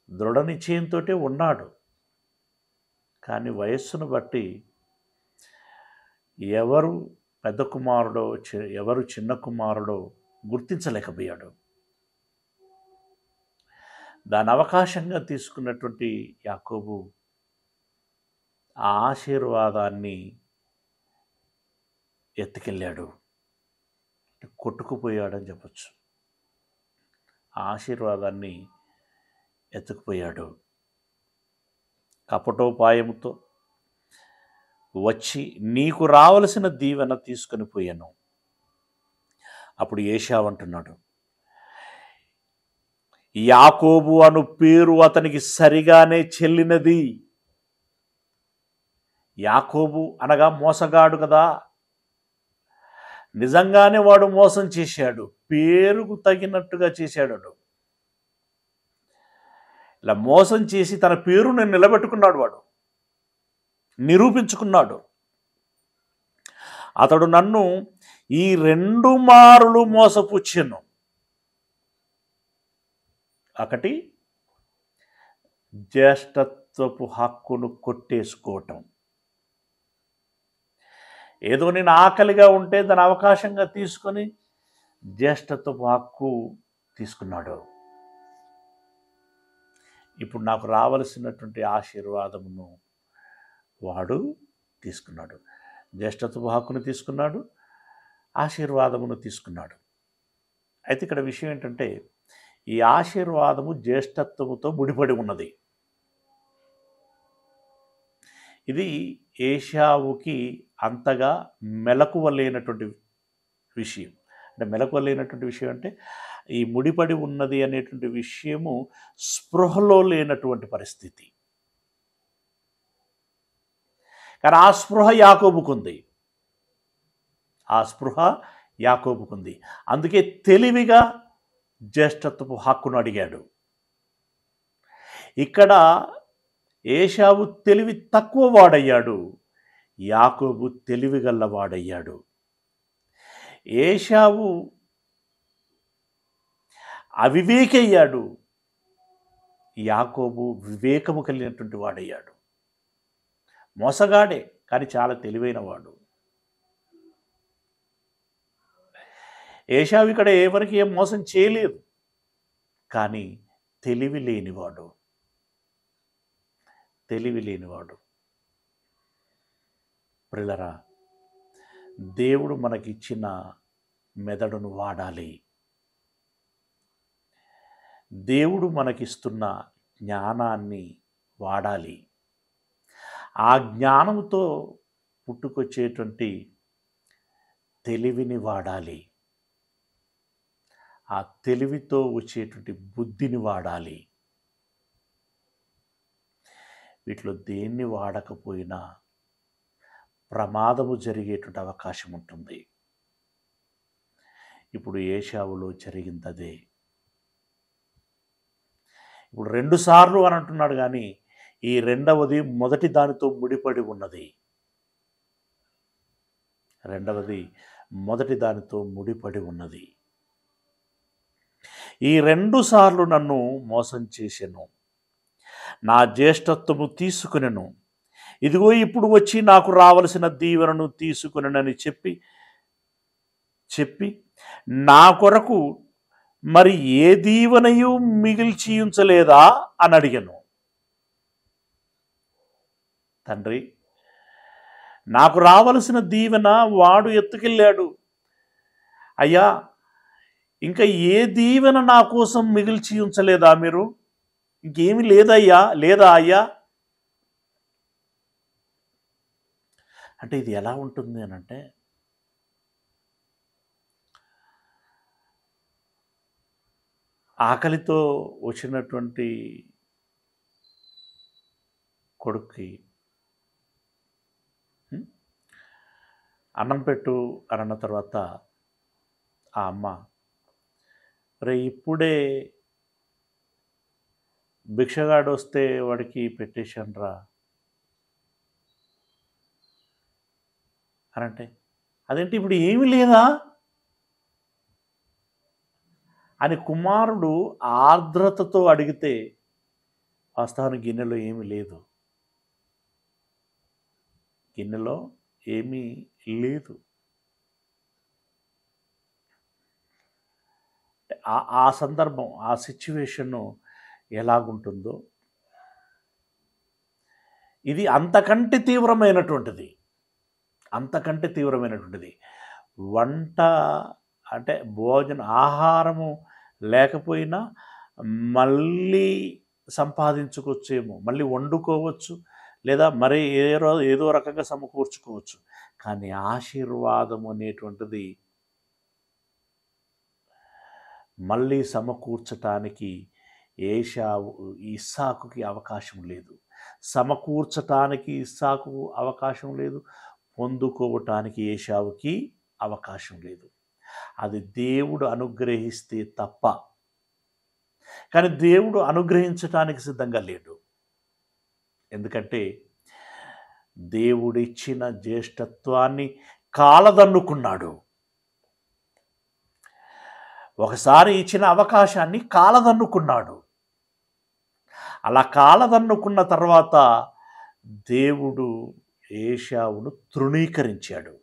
దృఢ నిశ్చయంతో ఉన్నాడు. కానీ వయస్సును బట్టి ఎవరు పెద్ద కుమారుడో ఎవరు చిన్న కుమారుడో గుర్తించలేకపోయాడు. దాని అవకాశంగా తీసుకున్నటువంటి యాకోబు ఆ ఆశీర్వాదాన్ని ఎత్తుకెళ్ళాడు, కొట్టుకుపోయాడని చెప్పచ్చు. ఆ ఆశీర్వాదాన్ని ఎత్తుకుపోయాడు. కపటోపాయముతో వచ్చి నీకు రావలసిన దీవెన తీసుకొని పోయాను. అప్పుడు ఏశావు అంటున్నాడు, యాకోబు అను పేరు అతనికి సరిగానే చెల్లినది. యాకోబు అనగా మోసగాడు కదా, నిజంగానే వాడు మోసం చేశాడు, పేరుకు తగినట్టుగా చేశాడు. ఇలా మోసం చేసి తన పేరును నిలబెట్టుకున్నాడు, వాడు నిరూపించుకున్నాడు. అతడు నన్ను ఈ 2 మారులు మోసపుచ్చెను. ఒకటి జ్యేష్ఠత్వపు హక్కును కొట్టేసుకోవటం. ఏదో నేను ఆకలిగా ఉంటే దాని అవకాశంగా తీసుకొని జ్యేష్ఠత్వపు హక్కు తీసుకున్నాడు. ఇప్పుడు నాకు రావలసినటువంటి ఆశీర్వాదమును వాడు తీసుకున్నాడు. జ్యేష్ఠత్వపు హక్కును తీసుకున్నాడు, ఆశీర్వాదమును తీసుకున్నాడు. అయితే ఇక్కడ విషయం ఏంటంటే, ఈ ఆశీర్వాదము జ్యేష్ఠత్వముతో ముడిపడి ఉన్నది. ఇది ఏశావుకి అంతగా మెలకువ లేనటువంటి విషయం. అంటే మెలకువ లేనటువంటి విషయం అంటే ఈ ముడిపడి ఉన్నది అనేటువంటి విషయము స్పృహలో లేనటువంటి పరిస్థితి. కానీ ఆ స్పృహ యాకోబుకుంది. అందుకే తెలివిగా జ్యేష్ఠత్వపు హక్కును అడిగాడు. ఇక్కడ ఏశావు తెలివి తక్కువ వాడయ్యాడు, యాకోబు తెలివి గల్లవాడయ్యాడు. ఏశావు అవివేకి అయ్యాడు, యాకోబు వివేకము కలిగినటువంటి వాడయ్యాడు. మోసగాడే కానీ చాలా తెలివైన వాడు. ఏశావు ఇక్కడ ఎవరికి ఏం మోసం చేయలేదు, కానీ తెలివి లేనివాడు. ప్రియులారా, దేవుడు మనకిచ్చిన మెదడును వాడాలి. దేవుడు మనకిస్తున్న జ్ఞానాన్ని వాడాలి. ఆ జ్ఞానంతో పుట్టుకొచ్చేటువంటి తెలివిని వాడాలి. ఆ తెలివితో వచ్చేటువంటి బుద్ధిని వాడాలి. వీటిలో దేన్ని వాడకపోయినా ప్రమాదము జరిగేటువంటి అవకాశం ఉంటుంది. ఇప్పుడు ఏశావులో జరిగిందదే. ఇప్పుడు 2 సార్లు అని అంటున్నాడు, కానీ ఈ రెండవది మొదటి దానితో ముడిపడి ఉన్నది. ఈ 2 సార్లు నన్ను మోసం చేసెను, నా జ్యేష్ఠత్వము తీసుకునెను. ఇదిగో ఇప్పుడు వచ్చి నాకు రావలసిన దీవెనను తీసుకునని చెప్పి నా కొరకు మరి ఏ దీవెనయు మిగిల్చి ఉంచలేదా అని అడిగాను. తండ్రి, నాకు రావలసిన దీవెన వాడు ఎత్తుకెళ్ళాడు. అయ్యా, ఇంకా ఏ దీవెన నా కోసం మిగిల్చి ఉంచలేదా మీరు? ఇంకేమి లేదా అయ్యా? అంటే ఇది ఎలా ఉంటుంది అని అంటే, ఆకలితో వచ్చినటువంటి కొడుక్కి "ఉం, అన్నం పెట్టు" అని అన్న తర్వాత ఆ అమ్మ, "రే ఇప్పుడే భిక్షగాడు వస్తే వాడికి పెట్టేశానురా" అని అంటే, "అదేంటి ఇప్పుడు ఏమీ లేదా" అని కుమారుడు ఆర్ద్రతతో అడిగితే, వాస్తవానికి గిన్నెలో ఏమీ లేదు. గిన్నెలో ఏమీ లేదు. ఆ సందర్భం, ఆ సిచ్యువేషను ఎలాగుంటుందో, ఇది అంతకంటే తీవ్రమైనటువంటిది. అంతకంటే తీవ్రమైనటువంటిది. వంట అంటే ఆహారము లేకపోయినా మళ్ళీ సంపాదించుకోవచ్చేమో, మళ్ళీ వండుకోవచ్చు, లేదా మరి ఏదో రకంగా సమకూర్చుకోవచ్చు. కానీ ఆశీర్వాదం అనేటువంటిది మళ్ళీ సమకూర్చటానికి ఇస్సాకుకి అవకాశం లేదు. సమకూర్చటానికి ఇస్సాకుకు అవకాశం లేదు, పొందుకోవటానికి ఏశావుకి అవకాశం లేదు. అది దేవుడు అనుగ్రహిస్తే తప్ప. కానీ దేవుడు అనుగ్రహించటానికి సిద్ధంగా లేడు. ఎందుకంటే దేవుడిచ్చిన జ్యేష్ఠత్వాన్ని కాలదన్నుకున్నాడు. ఒకసారి ఇచ్చిన అవకాశాన్ని కాలదన్నుకున్నాడు. అలా కాలదన్నుకున్న తర్వాత దేవుడు ఏశావును తృణీకరించాడు.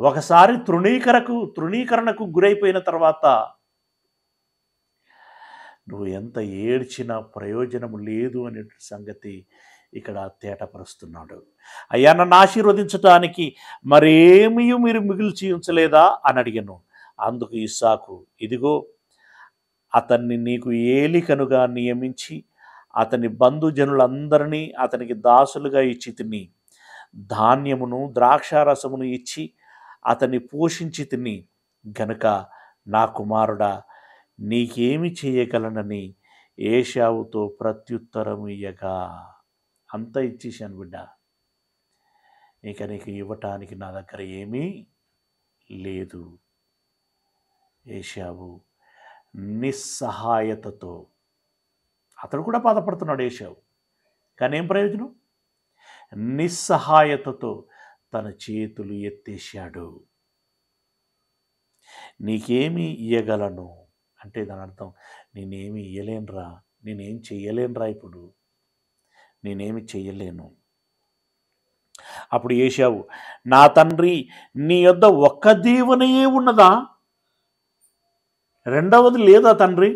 ఒకసారి తృణీకరణకు గురైపోయిన తర్వాత నువ్వు ఎంత ఏడ్చినా ప్రయోజనం లేదు అనే సంగతి ఇక్కడ తేటపరుస్తున్నాడు. అయ్యా, నన్ను ఆశీర్వదించటానికి మరేమీ మీరు మిగిల్చి ఉంచలేదా అని అడిగాను. అందుకు ఇస్సాకు, ఇదిగో అతన్ని నీకు ఏలికనుగా నియమించి అతని బంధుజనులందరినీ అతనికి దాసులుగా ఇచ్చి తిని, ధాన్యమును ద్రాక్షారసమును ఇచ్చి అతన్ని పోషించి తిని గనుక నా కుమారుడా, నీకేమి చేయగలనని ఏశావుతో ప్రత్యుత్తరం ఇయ్యగా, అంతా ఇచ్చేసాను బిడ్డ, ఇక నీకు ఇవ్వటానికి నా దగ్గర ఏమీ లేదు. ఏశావు నిస్సహాయతతో, అతడు కూడా బాధపడుతున్నాడు ఏశావు, కానీ ఏం ప్రయోజనం? నిస్సహాయతతో తన చేతులు ఎత్తేశాడు. నీకేమి ఇయ్యగలను అంటే దాని అర్థం, నేనేమి ఇయ్యలేనురా, నేనేం చెయ్యలేనురా, ఇప్పుడు నేనేమి చెయ్యలేను. అప్పుడు ఏశావు, నా తండ్రి, నీ యొద్ద ఒక్క దీవెనయే ఉన్నదా? రెండవది లేదా తండ్రి?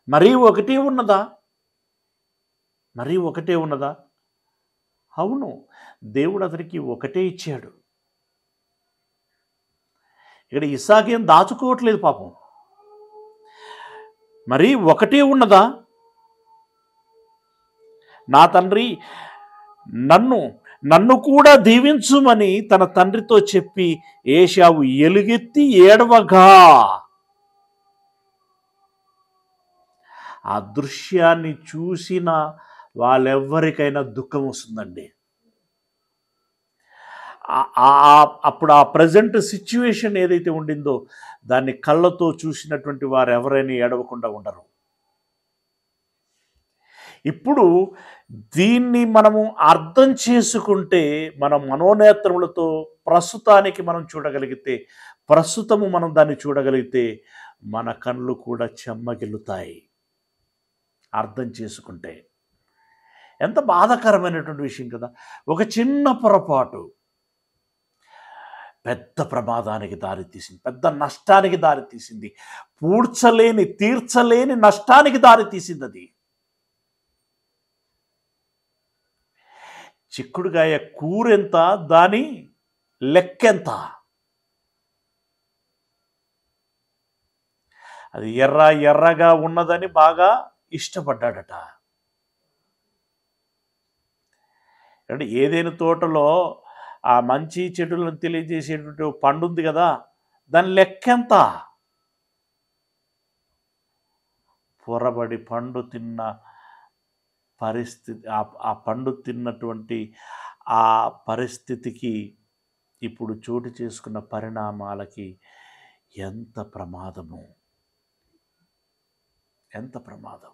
మరీ ఒకటే ఉన్నదా? మరీ ఒకటే ఉన్నదా? అవును, దేవుడు అతనికి ఒకటే ఇచ్చాడు. ఇక్కడ ఇస్సాకేం దాచుకోవట్లేదు పాపం. మరీ ఒకటే ఉన్నదా? నా తండ్రి, నన్ను కూడా దీవించుమని తన తండ్రితో చెప్పి ఏశావు ఎలుగెత్తి ఏడవగా, ఆ దృశ్యాన్ని చూసిన వాళ్ళెవ్వరికైనా దుఃఖం వస్తుందండి. అప్పుడు ఆ ప్రజెంట్ సిచ్యువేషన్ ఏదైతే ఉండిందో దాన్ని కళ్ళతో చూసినటువంటి వారు ఎవరైనా ఏడవకుండా ఉండరు. ఇప్పుడు దీన్ని మనము అర్థం చేసుకుంటే, మన మనోనేత్రములతో ప్రస్తుతానికి మనం చూడగలిగితే, ప్రస్తుతము మనం దాన్ని చూడగలిగితే మన కళ్ళు కూడా చెమ్మగిల్లుతాయి. అర్థం చేసుకుంటే ఎంత బాధాకరమైనటువంటి విషయం కదా. ఒక చిన్న పొరపాటు పెద్ద ప్రమాదానికి దారితీసింది, పెద్ద నష్టానికి దారితీసింది, తీర్చలేని నష్టానికి దారితీసింది. అది చిక్కుడుగాయ కూరెంత, దాని లెక్కెంత? అది ఎర్రగా ఉన్నదని బాగా ఇష్టపడ్డాడట. అంటే ఏదైనా తోటలో ఆ మంచి చెడులను తెలియజేసేటువంటి ఓ పండు ఉంది కదా, దాని లెక్కెంత? పొరబడి పండు తిన్న పరిస్థితి, ఆ పండు తిన్నటువంటి ఆ పరిస్థితికి ఇప్పుడు చోటు చేసుకున్న పరిణామాలకి ఎంత ప్రమాదము, ఎంత ప్రమాదం.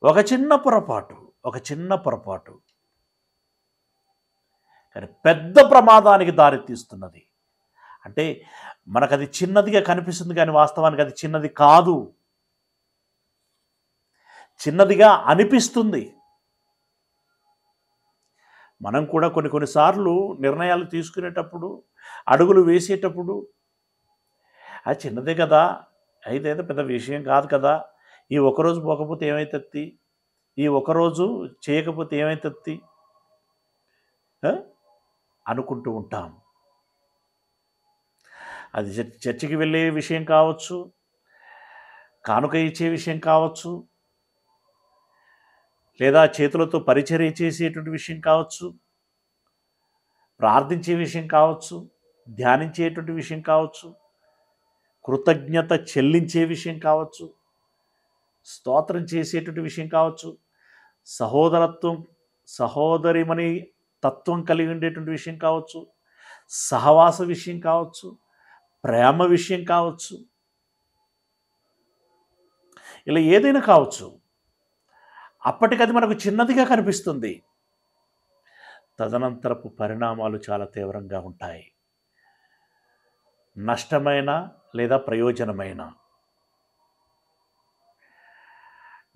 ఒక చిన్న పొరపాటు కానీ పెద్ద ప్రమాదానికి దారితీస్తున్నది. అంటే మనకు అది చిన్నదిగా కనిపిస్తుంది, కానీ వాస్తవానికి అది చిన్నది కాదు, చిన్నదిగా అనిపిస్తుంది. మనం కూడా కొన్నిసార్లు నిర్ణయాలు తీసుకునేటప్పుడు, అడుగులు వేసేటప్పుడు అది చిన్నదే కదా, అయితే పెద్ద విషయం కాదు కదా, ఈ ఒకరోజు పోకపోతే ఏమైతుంది, ఈ ఒకరోజు చేయకపోతే ఏమైతుంది అనుకుంటూ ఉంటాం. అది చర్చికి వెళ్ళే విషయం కావచ్చు, కానుక ఇచ్చే విషయం కావచ్చు, లేదా చేతులతో పరిచర్య చేసేటువంటి విషయం కావచ్చు, ప్రార్థించే విషయం కావచ్చు, ధ్యానించేటువంటి విషయం కావచ్చు, కృతజ్ఞత చెల్లించే విషయం కావచ్చు, స్తోత్రం చేసేటువంటి విషయం కావచ్చు, సహోదరత్వం, సహోదరిమని తత్వం కలిగి ఉండేటువంటి విషయం కావచ్చు, సహవాస విషయం కావచ్చు, ప్రేమ విషయం కావచ్చు, ఇలా ఏదైనా కావచ్చు. అప్పటికది మనకు చిన్నదిగా కనిపిస్తుంది, తదనంతరపు పరిణామాలు చాలా తీవ్రంగా ఉంటాయి. నష్టమైన లేదా ప్రయోజనమైన,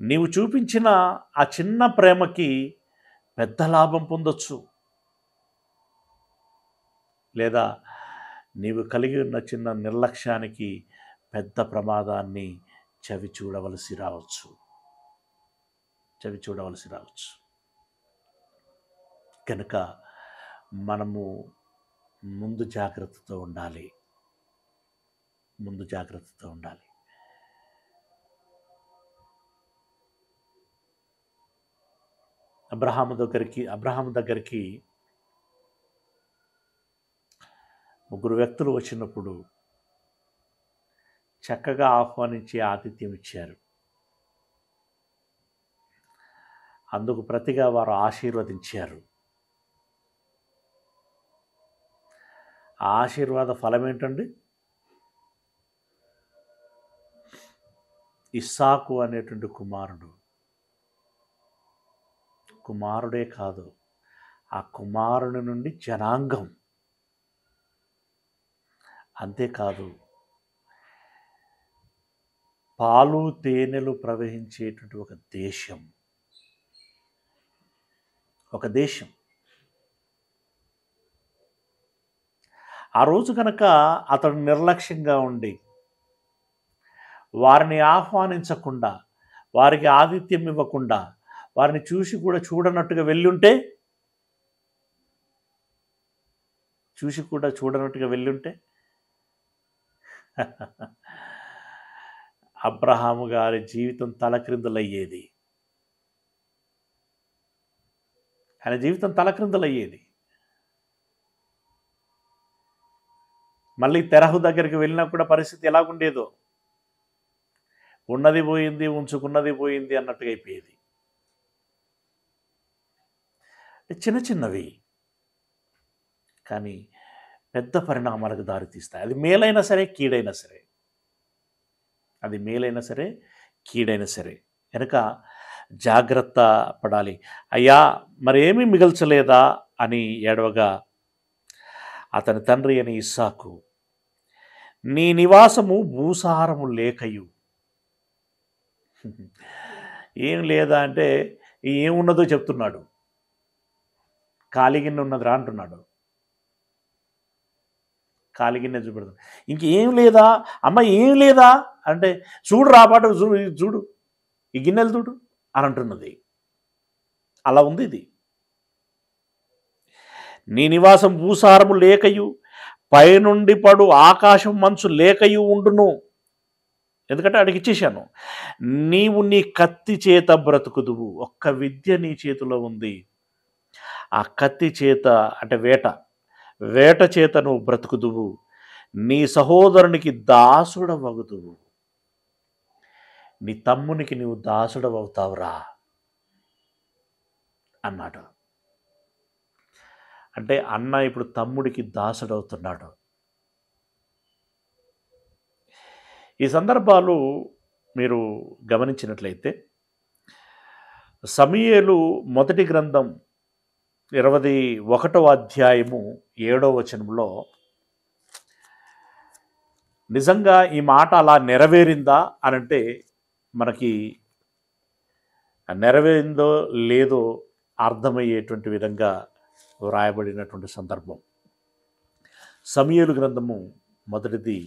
నీవు చూపించిన ఆ చిన్న ప్రేమకి పెద్ద లాభం పొందొచ్చు, లేదా నీవు కలిగి ఉన్న చిన్న నిర్లక్ష్యానికి పెద్ద ప్రమాదాన్ని చవి చూడవలసి రావచ్చు. కనుక మనము ముందు జాగ్రత్తతో ఉండాలి. అబ్రహాము దగ్గరికి 3 వ్యక్తులు వచ్చినప్పుడు చక్కగా ఆహ్వానించి ఆతిథ్యం ఇచ్చారు. అందుకు ప్రతిగా వారు ఆశీర్వదించారు. ఆ ఆశీర్వాద ఫలం ఏంటండి? ఇస్సాకు అనేటువంటి కుమారుడే కాదు, ఆ కుమారుని నుండి జనాంగం. అంతేకాదు, పాలు తేనెలు ప్రవహించేటువంటి ఒక దేశం. ఆ రోజు కనుక అతడు నిర్లక్ష్యంగా ఉండి వారిని ఆహ్వానించకుండా, వారికి ఆతిథ్యం ఇవ్వకుండా, వారిని చూసి కూడా చూడనట్టుగా వెళ్ళుంటే అబ్రహాము గారి జీవితం తలక్రిందులయ్యేది. ఆయన జీవితం తలక్రిందులయ్యేది. మళ్ళీ తెరహు దగ్గరికి వెళ్ళినా కూడా పరిస్థితి ఎలాగుండేదో, ఉన్నది పోయింది, ఉంచుకున్నది పోయింది అన్నట్టుగా అయిపోయేది. చిన్నవి కానీ పెద్ద పరిణామాలకు దారితీస్తాయి. అది మేలైనా సరే, కీడైనా సరే. కనుక జాగ్రత్త పడాలి. అయ్యా మరేమీ మిగల్చలేదా అని ఏడవగా అతని తండ్రి అని ఇస్సాకు, నీ నివాసము భూసారము లేకయు. ఏం లేదా అంటే ఏమున్నదో చెప్తున్నాడు. కాలిగిన్నె ఉన్నదిరా అంటున్నాడు. కాలిగిన్నె చూపెడుతున్నాడు. ఇంకేం లేదా అమ్మ, ఏం లేదా అంటే చూడు రాపాటు, చూడు ఈ గిన్నెలు చూడు అని అంటున్నది. అలా ఉంది ఇది. నీ నివాసం భూసారము లేకయు, పైనుండి పడు ఆకాశం మంచు లేకయు ఉండును. ఎందుకంటే అడిగి ఇచ్చేశాను. నీవు నీ కత్తి చేత బ్రతుకుదువు. ఒక్క విద్య నీ చేతిలో ఉంది, ఆ కత్తి చేత అంటే వేట చేత నువ్వు బ్రతుకుదువు, నీ సహోదరునికి దాసుడవగుదువు, నీ తమ్మునికి నీవు దాసుడవవుతావురా అన్నాడు. అంటే అన్న ఇప్పుడు తమ్ముడికి దాసుడవుతున్నాడు. ఈ సందర్భాలు మీరు గమనించినట్లయితే సమూయేలు మొదటి గ్రంథం 21వ అధ్యాయము 7వ వచనంలో నిజంగా ఈ మాట అలా నెరవేరిందా అనంటే మనకి నెరవేరిందో లేదో అర్థమయ్యేటువంటి విధంగా వ్రాయబడినటువంటి సందర్భం. సమూయేలు గ్రంథము మొదటిది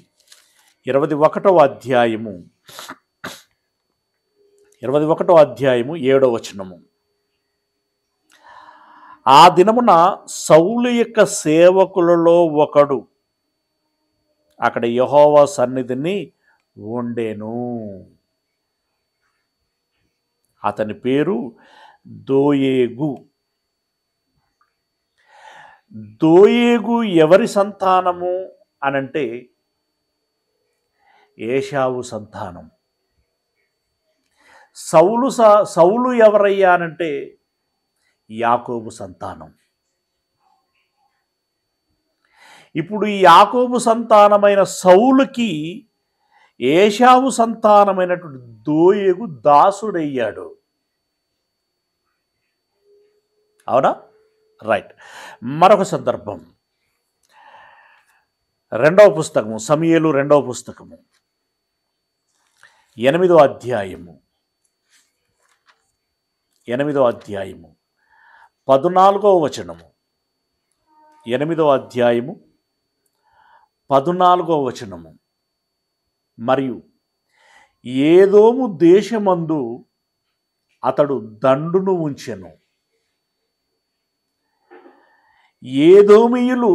21వ అధ్యాయము 7వ వచనము. ఆ దినమున సౌలు యొక్క సేవకులలో ఒకడు అక్కడ యెహోవా సన్నిధిని ఉండెను. అతని పేరు దోయేగు. దోయేగు ఎవరి సంతానము అనంటే ఏశావు సంతానం. సౌలు ఎవరయ్యా అనంటే యాకోబు సంతానం. ఇప్పుడు ఈ యాకోబు సంతానమైన సౌలుకి ఏశావు సంతానమైనటువంటి దోయేగు దాసుడయ్యాడు. అవునా? రైట్. మరొక సందర్భం, రెండవ పుస్తకము సమూయేలు, రెండవ పుస్తకము 8వ అధ్యాయము 14వ వచనము. 8వ అధ్యాయము 14వ వచనము. మరియు ఏదోము దేశమందు అతడు దండును ఉంచెను. ఏదోమీయులు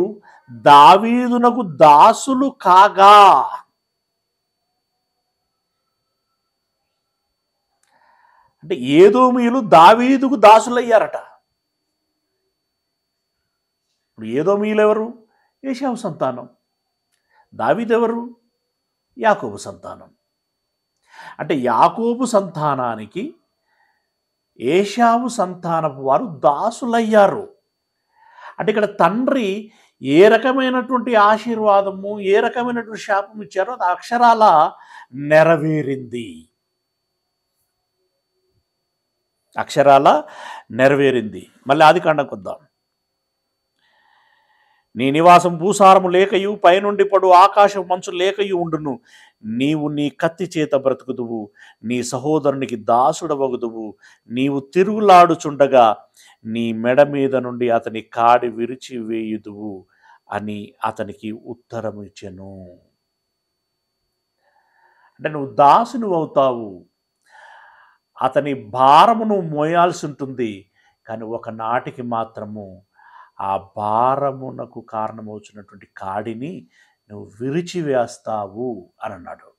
దావీదునకు దాసులు కాగా, అంటే ఏదోమీయులు దావీదుకు దాసులయ్యారట. ఇప్పుడు ఏదోమీయులు ఎవరు? ఏశావు సంతానం. దావీదు ఎవరు? యాకోబు సంతానం. అంటే యాకోబు సంతానానికి ఏశావు సంతానపు వారు దాసులయ్యారు. అంటే ఇక్కడ తండ్రి ఏ రకమైనటువంటి ఆశీర్వాదము, ఏ రకమైనటువంటి శాపం ఇచ్చారో అది అక్షరాల నెరవేరింది. మళ్ళీ ఆదికాండంకి వద్దాం. నీ నివాసం భూసారము లేకయు, పైనుండి పడు ఆకాశం మంచు లేకయు ఉండును. నీవు నీ కత్తి చేత బ్రతుకుదువు, నీ సహోదరునికి దాసుడవగుదువు. నీవు తిరుగులాడుచుండగా నీ మెడ మీద నుండి అతని కాడి విరిచి వేయుదువు అని అతనికి ఉత్తరం ఇచ్చెను. అంటే నువ్వు దాసును అవుతావు, అతని భారమును మోయాల్సి ఉంటుంది. కానీ ఒకనాటికి మాత్రము ఆ భారమునకు కారణమవుతున్నటువంటి కాడిని నువ్వు విరిచివేస్తావు అని అన్నాడు.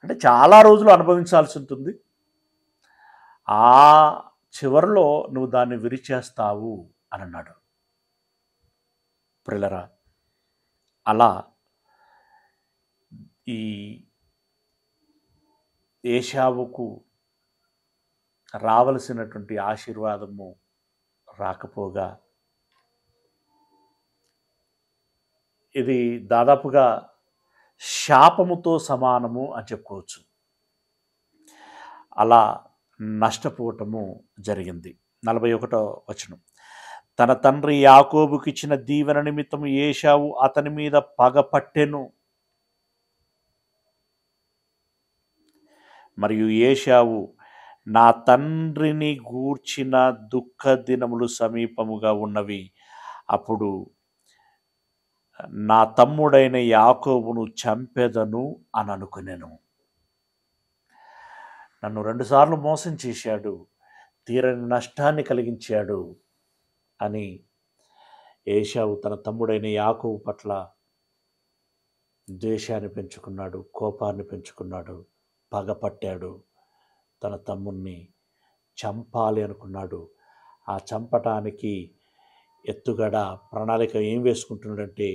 అంటే చాలా రోజులు అనుభవించాల్సి ఉంటుంది, ఆ చివరిలో నువ్వు దాన్ని విరిచేస్తావు అని అన్నాడు. ప్రియులారా, అలా ఈ ఏశావుకు రావలసినటువంటి ఆశీర్వాదము రాకపోగా ఇది దాదాపుగా శాపముతో సమానము అని చెప్పుకోవచ్చు. అలా నష్టపోవటము జరిగింది. 41వ వచనం. తన తండ్రి యాకోబుకి ఇచ్చిన దీవెన నిమిత్తం ఏశావు అతని మీద పగపట్టెను. మరియు ఏశావు, నా తండ్రిని గూర్చిన దుఃఖ దినములు సమీపముగా ఉన్నవి, అప్పుడు నా తమ్ముడైన యాకోబును చంపెదను అని అనుకునేను. నన్ను 2 సార్లు మోసం చేశాడు, తీరని నష్టాన్ని కలిగించాడు అని ఏశావు తన తమ్ముడైన యాకోబు పట్ల ద్వేషాన్ని పెంచుకున్నాడు, కోపాన్ని పెంచుకున్నాడు, పగపట్టాడు, తన తమ్ముణ్ణి చంపాలి అనుకున్నాడు. ఆ చంపటానికి ఎత్తుగడ ప్రణాళిక ఏం వేసుకుంటున్నాడంటే,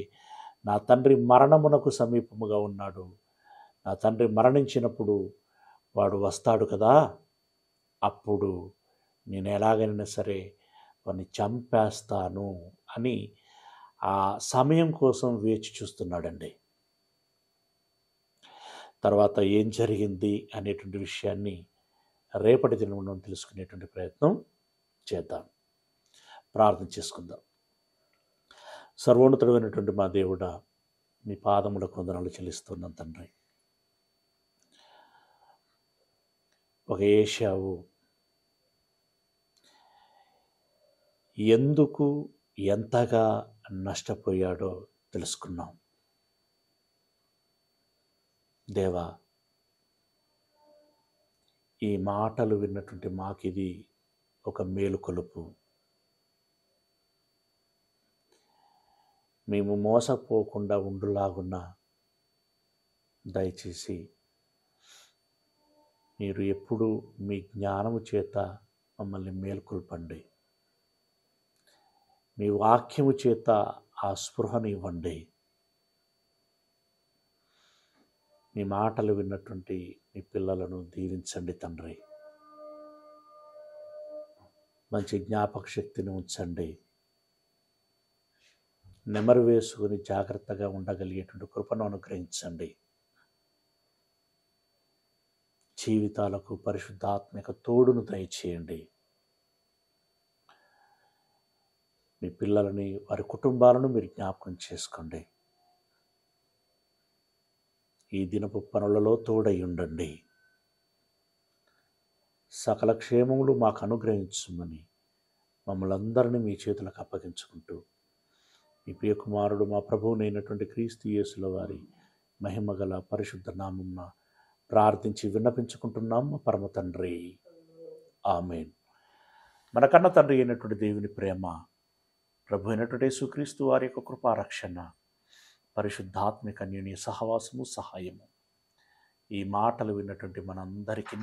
నా తండ్రి మరణమునకు సమీపముగా ఉన్నాడు, నా తండ్రి మరణించినప్పుడు వాడు వస్తాడు కదా, అప్పుడు నేను ఎలాగైనా సరే వాడిని చంపేస్తాను అని ఆ సమయం కోసం వేచి చూస్తున్నాడండి. తర్వాత ఏం జరిగింది అనేటువంటి విషయాన్ని రేపటి దినం మనం తెలుసుకునేటువంటి ప్రయత్నం చేద్దాం. ప్రార్థన చేసుకుందాం. సర్వోన్నతుడైనటువంటి మా దేవుడా, మీ పాదములకు వందనాలు చెల్లిస్తున్నాం తండ్రి. ఒక ఏశావు ఎందుకు ఎంతగా నష్టపోయాడో తెలుసుకున్నాం. దేవా, ఈ మాటలు విన్నటువంటి మాకిది ఒక మేలుకొలుపు. మేము మోసపోకుండా ఉండులాగున్న దయచేసి మీరు ఎప్పుడు మీ జ్ఞానము చేత మమ్మల్ని మేలుకొల్పండి. మీ వాక్యము చేత ఆ స్పృహను ఇవ్వండి. మీ మాటలు విన్నటువంటి మీ పిల్లలను దీవించండి తండ్రి. మంచి జ్ఞాపక శక్తిని ఉంచండి. నెమరు వేసుకుని జాగ్రత్తగా ఉండగలిగేటువంటి కృపను అనుగ్రహించండి. జీవితాలకు పరిశుద్ధాత్మిక తోడును దయచేయండి. మీ పిల్లలని, వారి కుటుంబాలను మీరు జ్ఞాపకం చేసుకోండి. ఈ దినపు పనులలో తోడై ఉండండి. సకల క్షేమములు మాకు అనుగ్రహించమని మమ్మల్ని అందరినీ మీ చేతులకు అప్పగించుకుంటూ, మీ ప్రియకుమారుడు మా ప్రభువునైనటువంటి క్రీస్తు యేసుల వారి మహిమగల పరిశుద్ధ నామమున ప్రార్థించి విన్నపించుకుంటున్నాం మా పరమ తండ్రి. ఆమేన్. మన కన్న తండ్రి అయినటువంటి దేవుని ప్రేమ, ప్రభు అయినటువంటి యేసుక్రీస్తు వారి యొక్క కృపారక్షణ, పరిశుద్ధాత్మిక అన్యోన్య సహవాసము, సహాయము ఈ మాటలు విన్నటువంటి మనందరికీ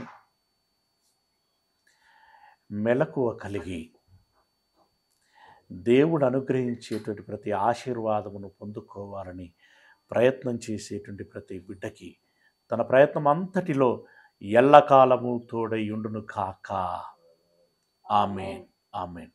మెలకువ కలిగి దేవుడు అనుగ్రహించేటువంటి ప్రతి ఆశీర్వాదమును పొందుకోవాలని ప్రయత్నం చేసేటువంటి ప్రతి బిడ్డకి తన ప్రయత్నం అంతటిలో ఎల్లకాలము తోడై ఉండును కాక. ఆమేన్. ఆమేన్.